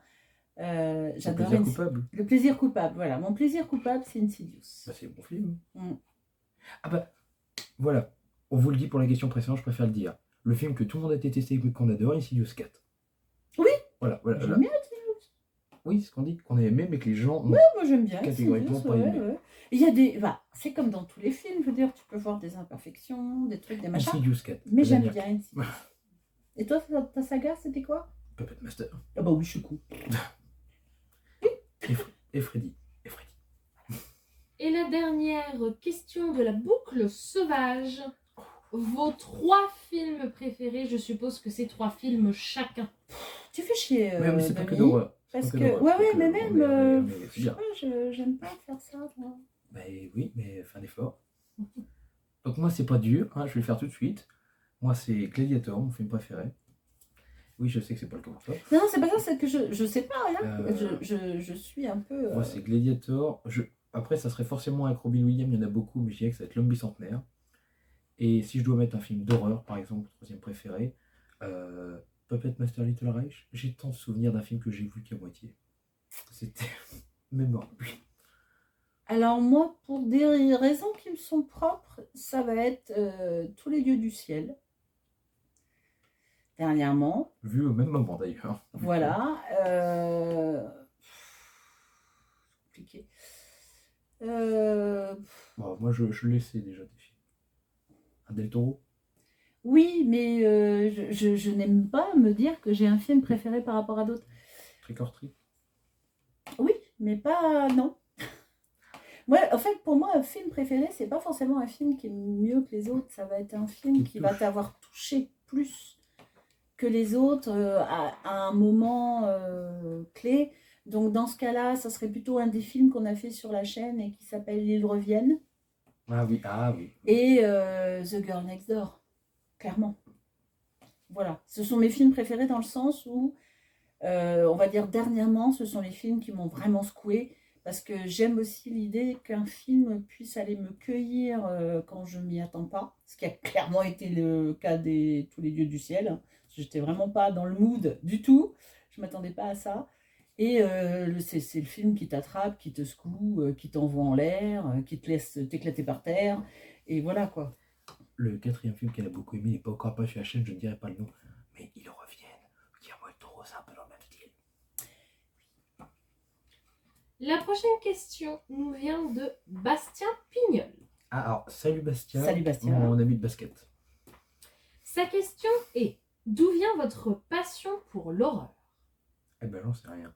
C'est J'adore plaisir coupable. Le plaisir coupable, voilà. Mon plaisir coupable, c'est Insidious. Bah, c'est un bon film. Mm. Ah bah, voilà. On vous le dit pour la question précédente, je préfère le dire. Le film que tout le monde a détesté et qu'on adore, Insidious 4. Oui. Voilà. J'aime Là. bien Insidious. Oui, c'est ce qu'on dit, qu'on a aimé, mais que les gens ont Moi, j'aime bien catégoriquement Insidious, pas ouais, aimé. ouais. Il y a des... Bah, c'est comme dans tous les films, je veux dire, tu peux voir des imperfections, des trucs, des machins. Insidious 4. Mais la j'aime dernière. bien Insidious. Et toi, ta saga, c'était quoi? Puppet Master. Ah bah oui, je suis con. Et Freddy. Et Freddy. Et la dernière question de la boucle sauvage. Vos 3 films préférés, je suppose que c'est 3 films chacun. Tu fais chier, Ouais, mais c'est pas que Denis, d'horreur. C'est parce pas que... d'horreur. Ouais, Donc, mais on même... est- c'est je sais bien. pas, j'aime pas faire ça, moi. Bah oui, mais fais un effort. Donc moi, c'est pas dur, hein, je vais le faire tout de suite. Moi, c'est Gladiator, mon film préféré. Oui, je sais que c'est pas le cas pour toi. Non, c'est pas ça, c'est que je sais pas, rien. Euh, Je suis un peu... Moi, c'est Gladiator. Après, ça serait forcément avec Robin Williams, il y en a beaucoup, mais je dirais que ça va être L'Homme Bicentenaire. Et si je dois mettre un film d'horreur, par exemple, troisième préféré, Puppet Master Little Reich, j'ai tant de souvenirs d'un film que j'ai vu qu'à moitié. C'était mémorable. Alors moi, pour des raisons qui me sont propres, ça va être Tous les dieux du ciel. Dernièrement. Vu au même moment d'ailleurs. Voilà. Compliqué. Bon, moi, je laissais déjà des films. Un Del Toro. Oui, mais je n'aime pas me dire que j'ai un film préféré par rapport à d'autres. Trick or Treat. Oui, mais pas... Non. Moi, en fait, pour moi, un film préféré, c'est pas forcément un film qui est mieux que les autres. Ça va être un film qui va t'avoir touché plus que les autres à un moment clé. Donc, dans ce cas-là, ça serait plutôt un des films qu'on a fait sur la chaîne et qui s'appelle Ils reviennent. Ah oui, ah oui. Et The Girl Next Door, clairement. Voilà. Ce sont mes films préférés dans le sens où, on va dire dernièrement, ce sont les films qui m'ont vraiment secoué. Parce que j'aime aussi l'idée qu'un film puisse aller me cueillir quand je m'y attends pas. Ce qui a clairement été le cas des Tous les dieux du ciel. J'étais vraiment pas dans le mood du tout. Je m'attendais pas à ça. Et c'est le film qui t'attrape, qui te secoue, qui t'envoie en l'air, qui te laisse t'éclater par terre. Et voilà quoi. Le quatrième film qu'elle a beaucoup aimé n'est pas encore pas sur la chaîne, je ne dirai pas le nom, mais ils reviennent. Guillermo del Toro, c'est un peu dans le même style. La prochaine question nous vient de Bastien Pignol. Ah, alors, salut Bastien. Salut Bastien. Mon ami de basket. Sa question est: d'où vient votre passion pour l'horreur? Eh ben, j'en sais rien.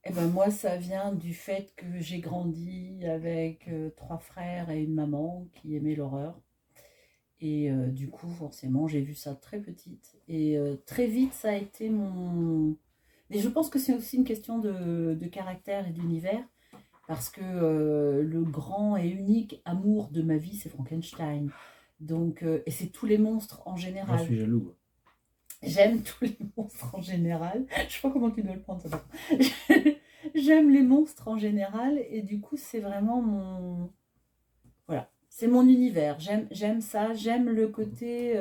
Eh ben moi, ça vient du fait que j'ai grandi avec 3 frères et une maman qui aimaient l'horreur. Et du coup, forcément, j'ai vu ça très petite. Et très vite, ça a été mon... Mais je pense que c'est aussi une question de caractère et d'univers. Parce que le grand et unique amour de ma vie, c'est Frankenstein. Donc, et c'est tous les monstres en J'en général. suis jaloux. J'aime tous les monstres en général. Je sais pas comment tu dois le prendre, ça. J'aime les monstres en général. Et du coup, c'est vraiment mon... Voilà. C'est mon univers. J'aime ça. J'aime le côté...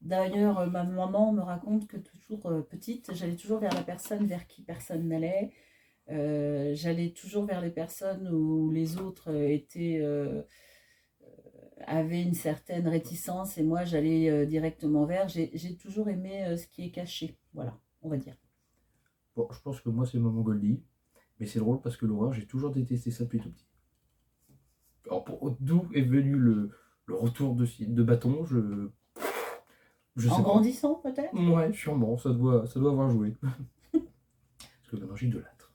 D'ailleurs, ma maman me raconte que toujours petite, j'allais toujours vers la personne vers qui personne n'allait. J'allais toujours vers les personnes où les autres avaient une certaine réticence et moi j'allais directement vers. J'ai toujours aimé ce qui est caché, voilà, on va dire. Bon, je pense que moi c'est Maman Goldie, mais c'est drôle parce que l'horreur, j'ai toujours détesté ça depuis tout petit. Alors d'où est venu le retour de bâton, je sais En pas. grandissant peut-être? Ouais, sûrement, ça doit avoir joué. Parce que maintenant j'idolâtre.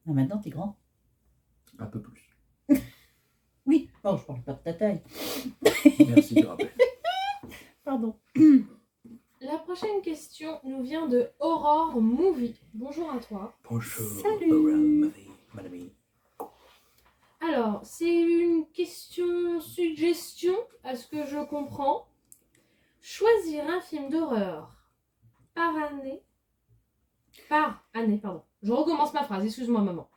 Ah, maintenant t'es grand. Un peu plus. Oui, bon, je parle pas de ta taille. Merci du rappel. Pardon. La prochaine question nous vient de Aurore Movie. Bonjour à toi. Bonjour, Salut. Aurore, mon ami. Alors, c'est une question suggestion, à ce que je comprends. Choisir un film d'horreur par année. Pardon. Je recommence ma phrase, excuse-moi maman.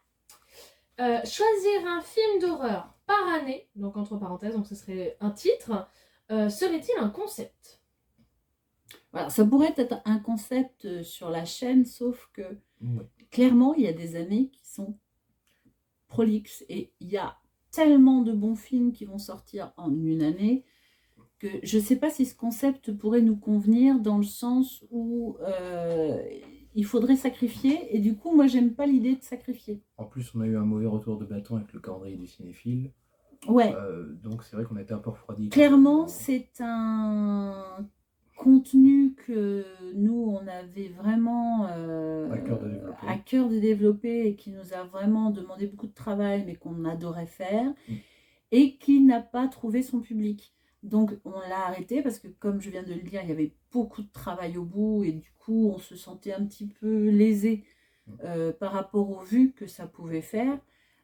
Choisir un film d'horreur par année, donc entre parenthèses, donc ce serait un titre, serait-il un concept? Voilà, ça pourrait être un concept sur la chaîne, sauf que Ouais. clairement, il y a des années qui sont prolixes et il y a tellement de bons films qui vont sortir en une année que je ne sais pas si ce concept pourrait nous convenir dans le sens où il faudrait sacrifier et du coup, moi, j'aime pas l'idée de sacrifier. En plus, on a eu un mauvais retour de bâton avec le calendrier du cinéphile. Ouais. Donc c'est vrai qu'on a été un peu refroidi. Clairement, c'est un contenu que nous, on avait vraiment à cœur de développer et qui nous a vraiment demandé beaucoup de travail, mais qu'on adorait faire, et qui n'a pas trouvé son public. Donc, on l'a arrêté parce que, comme je viens de le dire, il y avait beaucoup de travail au bout, et du coup, on se sentait un petit peu lésé par rapport aux vues que ça pouvait faire.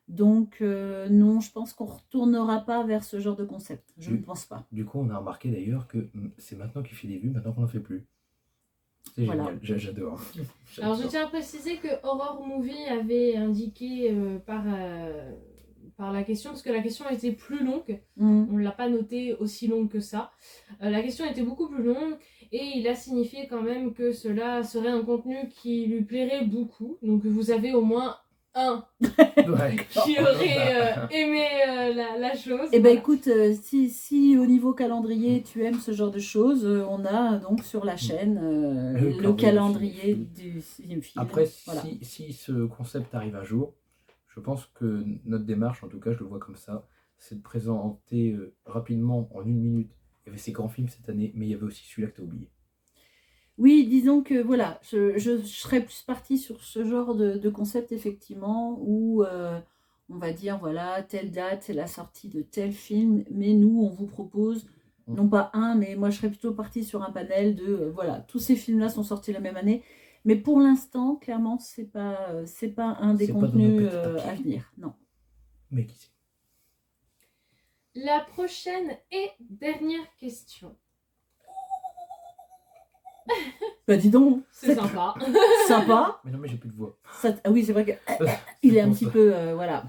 Donc, non, je pense qu'on ne retournera pas vers ce genre de concept. Je ne pense pas. Du coup, on a remarqué d'ailleurs que c'est maintenant qu'il fait des vues, maintenant qu'on n'en fait plus. C'est génial, j'adore. Alors, je tiens à préciser que Horror Movie avait indiqué par la question, parce que la question était plus longue. On ne l'a pas noté aussi longue que ça. La question était beaucoup plus longue et il a signifié quand même que cela serait un contenu qui lui plairait beaucoup. Donc, vous avez au moins un qui aurait aimé la chose. Eh ben écoute, si au niveau calendrier tu aimes ce genre de choses, on a donc sur la chaîne le calendrier du film. Après, si ce concept arrive un jour, je pense que notre démarche, en tout cas je le vois comme ça, c'est de présenter rapidement en 1 minute Il y avait ces grands films cette année, mais il y avait aussi celui-là que tu as oublié. Oui, disons que voilà, je serais plus partie sur ce genre de concept, effectivement, où on va dire, voilà, telle date, c'est la sortie de tel film, mais nous, on vous propose, non pas un, mais moi, je serais plutôt partie sur un panel de, voilà, tous ces films-là sont sortis la même année, mais pour l'instant, clairement, c'est pas un des C'est pas dans nos contenus petits papiers. à venir, non. Mais qui sait? La prochaine et dernière question. Bah dis donc, C'est sympa. sympa. Mais non, mais j'ai plus de voix. Ah oui, c'est vrai qu'il est un petit peu, voilà.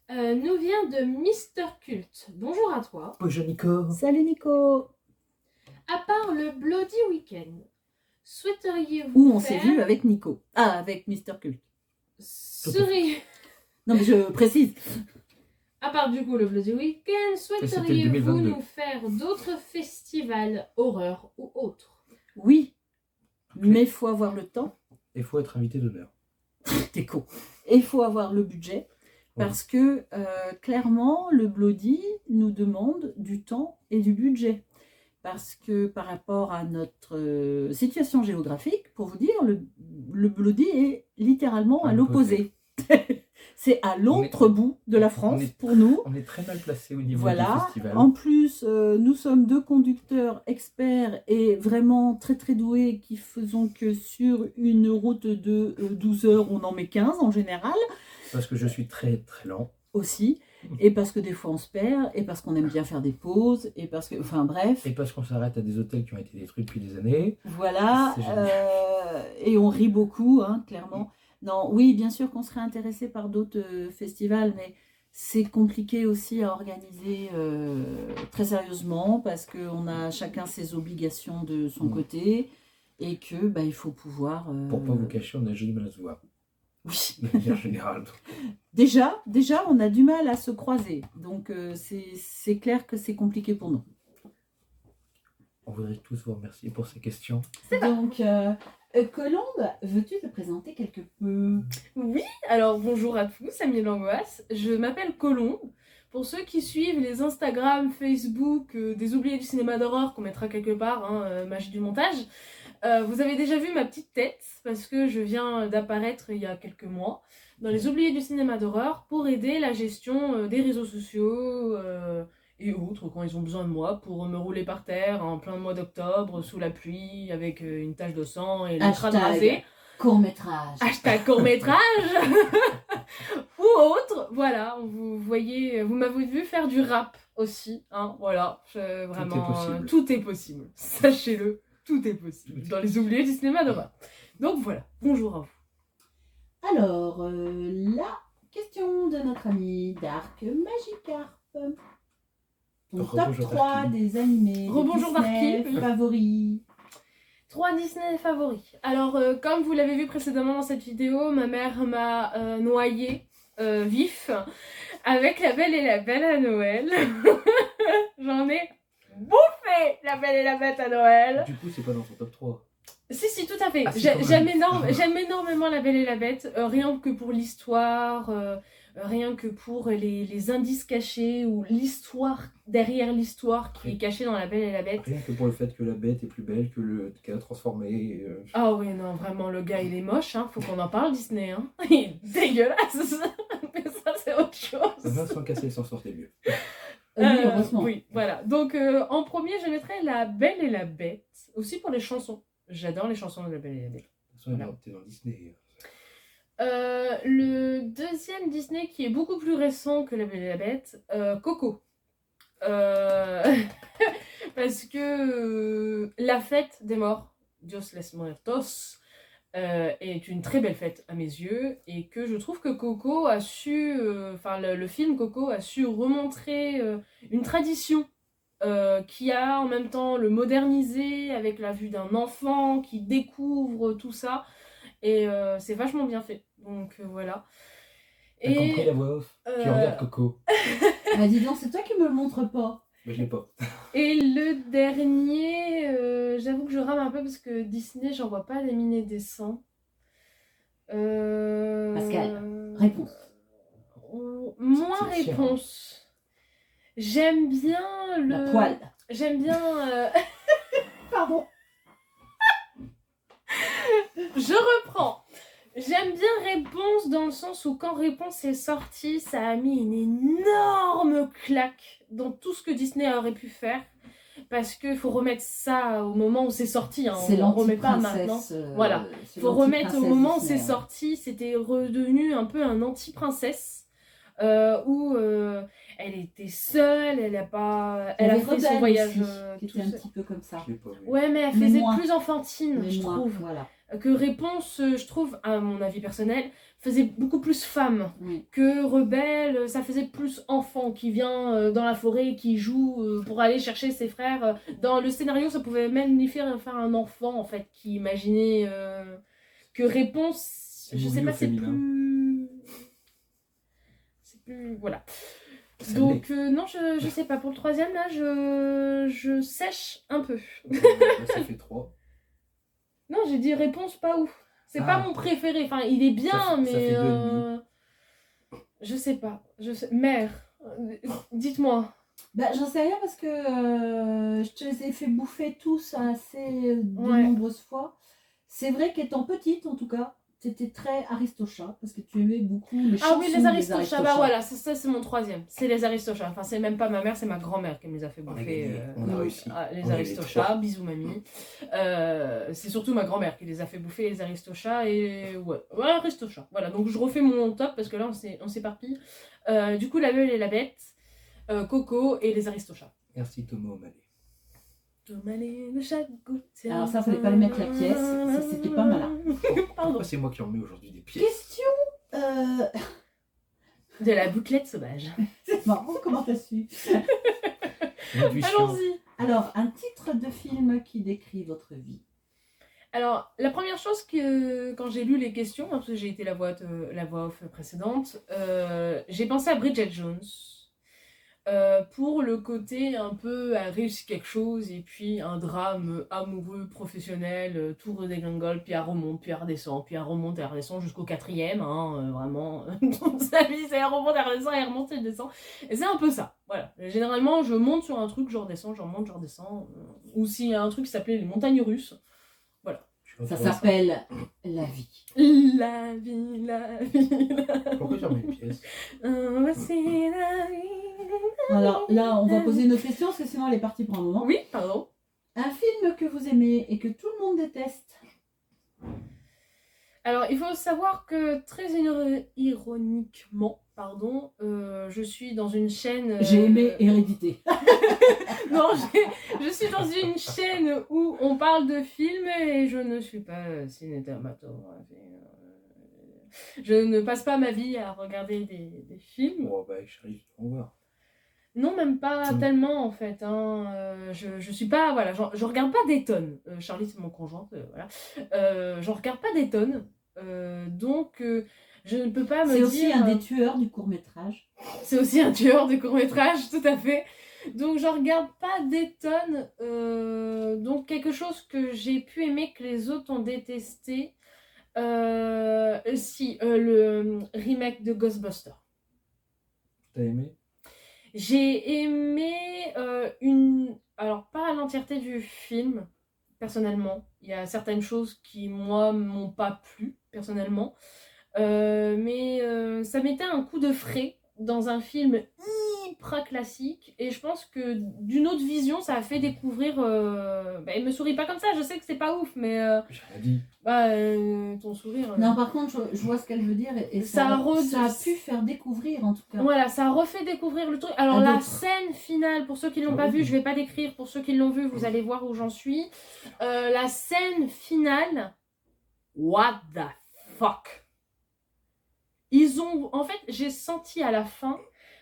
Nous vient de Mister Cult. Bonjour à toi. Bonjour Nico. Salut Nico. À part le Bloody Weekend, souhaiteriez-vous Où on s'est faire... vu avec Nico. Ah, avec Mister Cult. Seriez... Non, mais je précise. À part du coup le Bloody Weekend, c'était le souhaiteriez-vous 2022. nous faire d'autres festivals horreur ou autres? Oui, mais il faut avoir le temps. Il faut être invité d'honneur. T'es con. Et il faut avoir le budget. Parce que clairement, le Bloody nous demande du temps et du budget. Parce que par rapport à notre situation géographique, pour vous dire, le Bloody est littéralement à l'opposé. C'est à l'autre bout de la France pour nous. On est très mal placé au niveau Voilà. du festival. En plus, nous sommes deux conducteurs experts et vraiment très très doués qui faisons que sur une route de 12 heures, on en met 15 en général. Parce que je suis très très lent. Aussi. Et parce que des fois on se perd, et parce qu'on aime bien faire des pauses, et parce que, enfin bref. Et parce qu'on s'arrête à des hôtels qui ont été détruits depuis des années. Voilà. Et on rit beaucoup, hein, clairement. Non, oui, bien sûr qu'on serait intéressé par d'autres festivals, mais c'est compliqué aussi à organiser très sérieusement parce qu'on a chacun ses obligations de son côté et que bah, il faut pouvoir. Pour pas vous cacher, on a joli mal à se voir. Oui. De manière générale. Déjà, on a du mal à se croiser, donc c'est clair que c'est compliqué pour nous. On voudrait tous vous remercier pour ces questions. Donc, Colombe, veux-tu te présenter quelque peu? Oui, alors bonjour à tous, amis l'angoisse. Je m'appelle Colombe. Pour ceux qui suivent les Instagram, Facebook des oubliés du cinéma d'horreur qu'on mettra quelque part, hein, magie du montage, vous avez déjà vu ma petite tête parce que je viens d'apparaître il y a quelques mois dans les oubliés du cinéma d'horreur pour aider la gestion des réseaux sociaux et autres quand ils ont besoin de moi pour me rouler par terre en plein mois d'octobre sous la pluie avec une tache de sang et le crâne rasé. Court-métrage. Hashtag court-métrage ou autre, voilà, vous voyez, vous m'avez vu faire du rap aussi, hein, voilà, vraiment, tout est possible, sachez-le, tout est possible, dans les oubliés du cinéma d'horreur. Donc voilà, bonjour à vous. Alors, la question de notre ami Dark Magikarp. Ton top 3 des animés Rebonjour Disney Darky. favoris. 3 Disney favoris. Alors, comme vous l'avez vu précédemment dans cette vidéo, ma mère m'a noyé vif avec La Belle et la Bête à Noël. J'en ai bouffé La Belle et la Bête à Noël. Du coup, c'est pas dans son top 3. Si, tout à fait. Ah, si, j'aime énormément La Belle et la Bête, rien que pour l'histoire, rien que pour les indices cachés ou l'histoire derrière l'histoire qui est cachée dans La Belle et la Bête. Rien que pour le fait que la bête est plus belle que qu'elle a transformé. Ah oui, non, vraiment, le gars, il est moche, hein. Faut qu'on en parle, Disney, hein. Il est dégueulasse. Mais ça, c'est autre chose. Vincent Cassel s'en sortait mieux. Oui, heureusement. Oui, voilà. Donc, en premier, je mettrais La Belle et la Bête. Aussi pour les chansons. J'adore les chansons de La Belle et la Bête. De toute façon, t'es dans Disney. Le deuxième Disney qui est beaucoup plus récent que La Belle et la Bête, Coco. Parce que La Fête des Morts, Dios les Muertos, est une très belle fête à mes yeux et que je trouve que Coco a su, le film Coco a su remontrer une tradition qui a en même temps le moderniser avec la vue d'un enfant qui découvre tout ça et c'est vachement bien fait. Donc voilà. T'as compris la voix off. Tu regardes Coco. Bah dis donc, c'est toi qui me le montre pas. Mais je l'ai pas. Et le dernier, j'avoue que je rame un peu parce que Disney, j'en vois pas des minés décents. Pascal, réponse. Moins C'est réponse. J'aime bien le... La poêle. J'aime bien... Pardon. Je reprends. J'aime bien Réponse dans le sens où quand Réponse est sortie, ça a mis une énorme claque dans tout ce que Disney aurait pu faire. Parce qu'il faut remettre ça au moment où c'est sorti. Hein. C'est On ne remet pas maintenant. Voilà. Il faut remettre au moment où c'est Disney, sorti. C'était redevenu un peu un anti-princesse. Où elle était seule, elle a fait son voyage qui était un petit peu comme ça. Je l'ai pas vu. Ouais, mais elle Mais faisait moins. plus enfantine, Mais je moi, trouve. voilà. Que Réponse, je trouve, à mon avis personnel, faisait beaucoup plus femme. Oui. Que Rebelle, ça faisait plus enfant qui vient dans la forêt, qui joue pour aller chercher ses frères. Dans le scénario, ça pouvait même lui faire un enfant, en fait, qui imaginait que Réponse, C'est je voulu sais au pas, c'est féminin. plus... C'est plus... Voilà. Ça Donc, non, je sais pas. Pour le troisième, là, je sèche un peu. l'est. Là, ça fait 3. Non, j'ai dit Réponse pas ouf. C'est Ah. pas mon préféré. Enfin, il est bien, Ça mais... fait 2,5. Je sais pas. Mère, dites-moi. Bah, j'en sais rien parce que je te les ai fait bouffer tous assez de Ouais. nombreuses fois. C'est vrai qu'étant petite, en tout cas, t'étais très Aristocha parce que tu aimais beaucoup les chansons Ah oui, les des Aristochats. Bah voilà, ça c'est mon troisième. C'est les Aristochats. Enfin, c'est même pas ma mère, c'est ma grand-mère qui me les a fait On a bouffer. gagné, on a réussi. Les On est les Aristochats, trois. bisous mamie. C'est surtout ma grand-mère qui les a fait bouffer, les Aristochats. Et ouais, Aristochats. Voilà, donc je refais mon top parce que là on s'éparpille. Du coup, La Belle et la Bête, Coco et les Aristochats. Merci Thomas O'Malley. Tourmaler de chaque goutte. Alors ça, fallait pas le mettre la pièce, ça, c'était pas malin. Pardon. Pourquoi c'est moi qui en mets aujourd'hui des pièces? Question De la bouclette sauvage. C'est marrant, comment t'as su? Intuition. Allons-y. Alors, un titre de film qui décrit votre vie. Alors, la première chose que quand j'ai lu les questions, hein, parce que j'ai été la voix off précédente, j'ai pensé à Bridget Jones. Pour le côté un peu elle réussit quelque chose et puis un drame amoureux professionnel, tout redégringole, puis elle remonte, puis elle redescend, puis elle remonte et elle redescend jusqu'au 4e, hein, vraiment toute sa vie c'est elle remonte, elle redescend, elle remonte, elle descend, et c'est un peu ça, voilà. Généralement je monte sur un truc, je redescends, je remonte, je redescends, ou s'il y a un truc qui s'appelait les montagnes russes, Ça s'appelle La vie. la vie, la vie, Pourquoi tu remets une pièce? voici la vie. Alors là, on va poser une autre question parce que sinon elle est partie pour un moment. Oui, pardon. Un film que vous aimez et que tout le monde déteste. Alors, il faut savoir que très ironiquement, pardon, je suis dans une chaîne... J'ai aimé Hérédité. Non, je suis dans une chaîne où on parle de films et je ne suis pas cinématographe. Je ne passe pas ma vie à regarder des films. Bon, bah, avec Charlie, tu vas en voir. Non, même pas tellement en fait. Hein. Je suis pas. Voilà, je regarde pas des tonnes. Charlie, c'est mon conjoint. Voilà. Je regarde pas des tonnes. Donc, je ne peux pas me dire. C'est aussi un des tueurs du court-métrage. C'est aussi un tueur de court-métrage, tout à fait. Donc, je regarde pas des tonnes. Donc, quelque chose que j'ai pu aimer que les autres ont détesté. Le remake de Ghostbusters. T'as aimé? J'ai aimé alors pas l'entièreté du film, personnellement. Il y a certaines choses qui, moi, m'ont pas plu, personnellement. Mais ça mettait un coup de frais dans un film hyper classique. Et je pense que d'une autre vision, ça a fait découvrir... il me sourit pas comme ça, je sais que c'est pas ouf, mais... J'ai rien dit. Ton sourire... Non, par contre, je vois ce qu'elle veut dire et ça a pu faire découvrir en tout cas. Voilà, ça a refait découvrir le truc. Alors À la d'autres. scène finale, pour ceux qui l'ont Ah pas oui. vu, je vais pas décrire. Pour ceux qui l'ont vu, vous allez voir où j'en suis. La scène finale, what the fuck. En fait, j'ai senti à la fin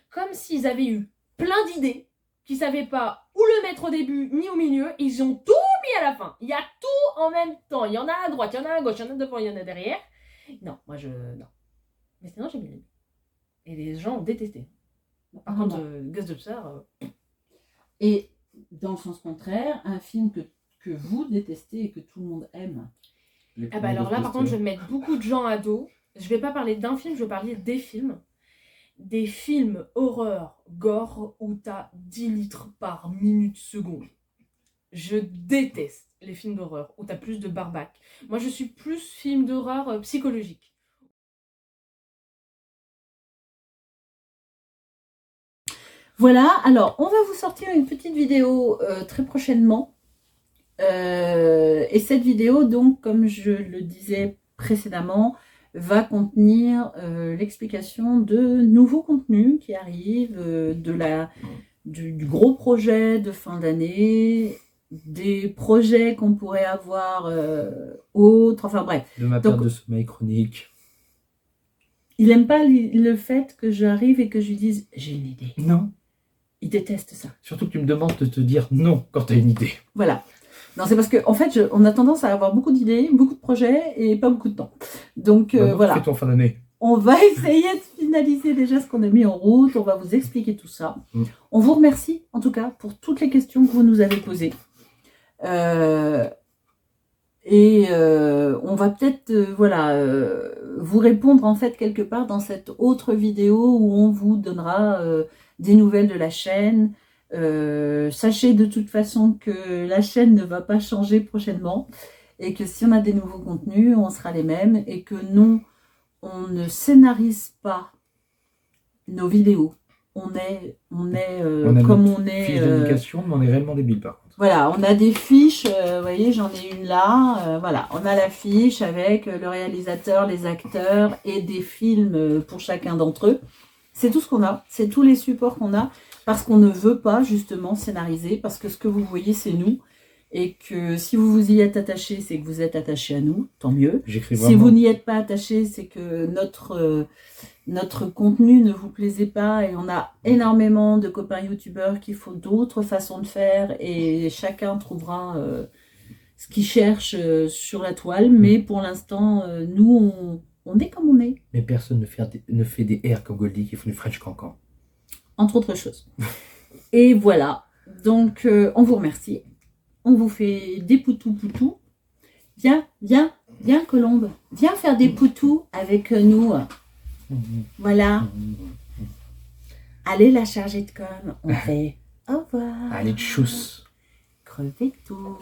comme s'ils avaient eu plein d'idées, qu'ils savaient pas où le mettre au début ni au milieu. Ils ont tout mis à la fin. Il y a tout en même temps. Il y en a à droite, il y en a à gauche, il y en a devant, il y en a derrière. Non, non. Mais sinon, j'ai bien aimé. Et les gens ont détesté. Par contre, Ghostbusters... Et dans le sens contraire, un film que vous détestez et que tout le monde aime. Les Ah bah alors là, par contre, je vais mettre beaucoup de gens à dos. Je vais pas parler d'un film, je vais parler des films. des films horreur, gore, où t'as 10 litres par minute seconde. Je déteste les films d'horreur où t'as plus de barbac. Moi, je suis plus film d'horreur psychologique. Voilà, alors on va vous sortir une petite vidéo très prochainement. Et cette vidéo, donc, comme je le disais précédemment, va contenir l'explication de nouveaux contenus qui arrivent, du gros projet de fin d'année, des projets qu'on pourrait avoir autres, enfin bref. De ma perte de sommeil chronique. Il n'aime pas le fait que j'arrive et que je lui dise « j'ai une idée ». Non. Il déteste ça. Surtout que tu me demandes de te dire non quand tu as une idée. Voilà. Non, c'est parce qu'en fait, on a tendance à avoir beaucoup d'idées, beaucoup de projets et pas beaucoup de temps. Donc voilà. Fais-toi en fin d'année. On va essayer de finaliser déjà ce qu'on a mis en route. On va vous expliquer tout ça. On vous remercie en tout cas pour toutes les questions que vous nous avez posées. On va peut-être vous répondre en fait quelque part dans cette autre vidéo où on vous donnera des nouvelles de la chaîne. Sachez de toute façon que la chaîne ne va pas changer prochainement et que si on a des nouveaux contenus, on sera les mêmes et que non, on ne scénarise pas nos vidéos. On est comme on est. Fiche d'indication, mais on est réellement débile par contre. Voilà, on a des fiches, vous voyez, j'en ai une là. Voilà, on a la fiche avec le réalisateur, les acteurs et des films pour chacun d'entre eux. C'est tout ce qu'on a, c'est tous les supports qu'on a parce qu'on ne veut pas justement scénariser, parce que ce que vous voyez, c'est nous. Et que si vous vous y êtes attaché, c'est que vous êtes attaché à nous, tant mieux. Si vous n'y êtes pas attaché, c'est que notre contenu ne vous plaisait pas et on a énormément de copains youtubeurs qui font d'autres façons de faire et chacun trouvera ce qu'il cherche sur la toile. Mais pour l'instant, nous, on est comme on est. Mais personne ne fait des airs comme Goldie qui font du French Cancan. Entre autres choses. Et voilà. Donc, on vous remercie. On vous fait des poutous. Viens, Colombe. Viens faire des poutous avec nous. Voilà. Allez, la chargée de com. On fait au revoir. Allez, tchuss. Crevez tous.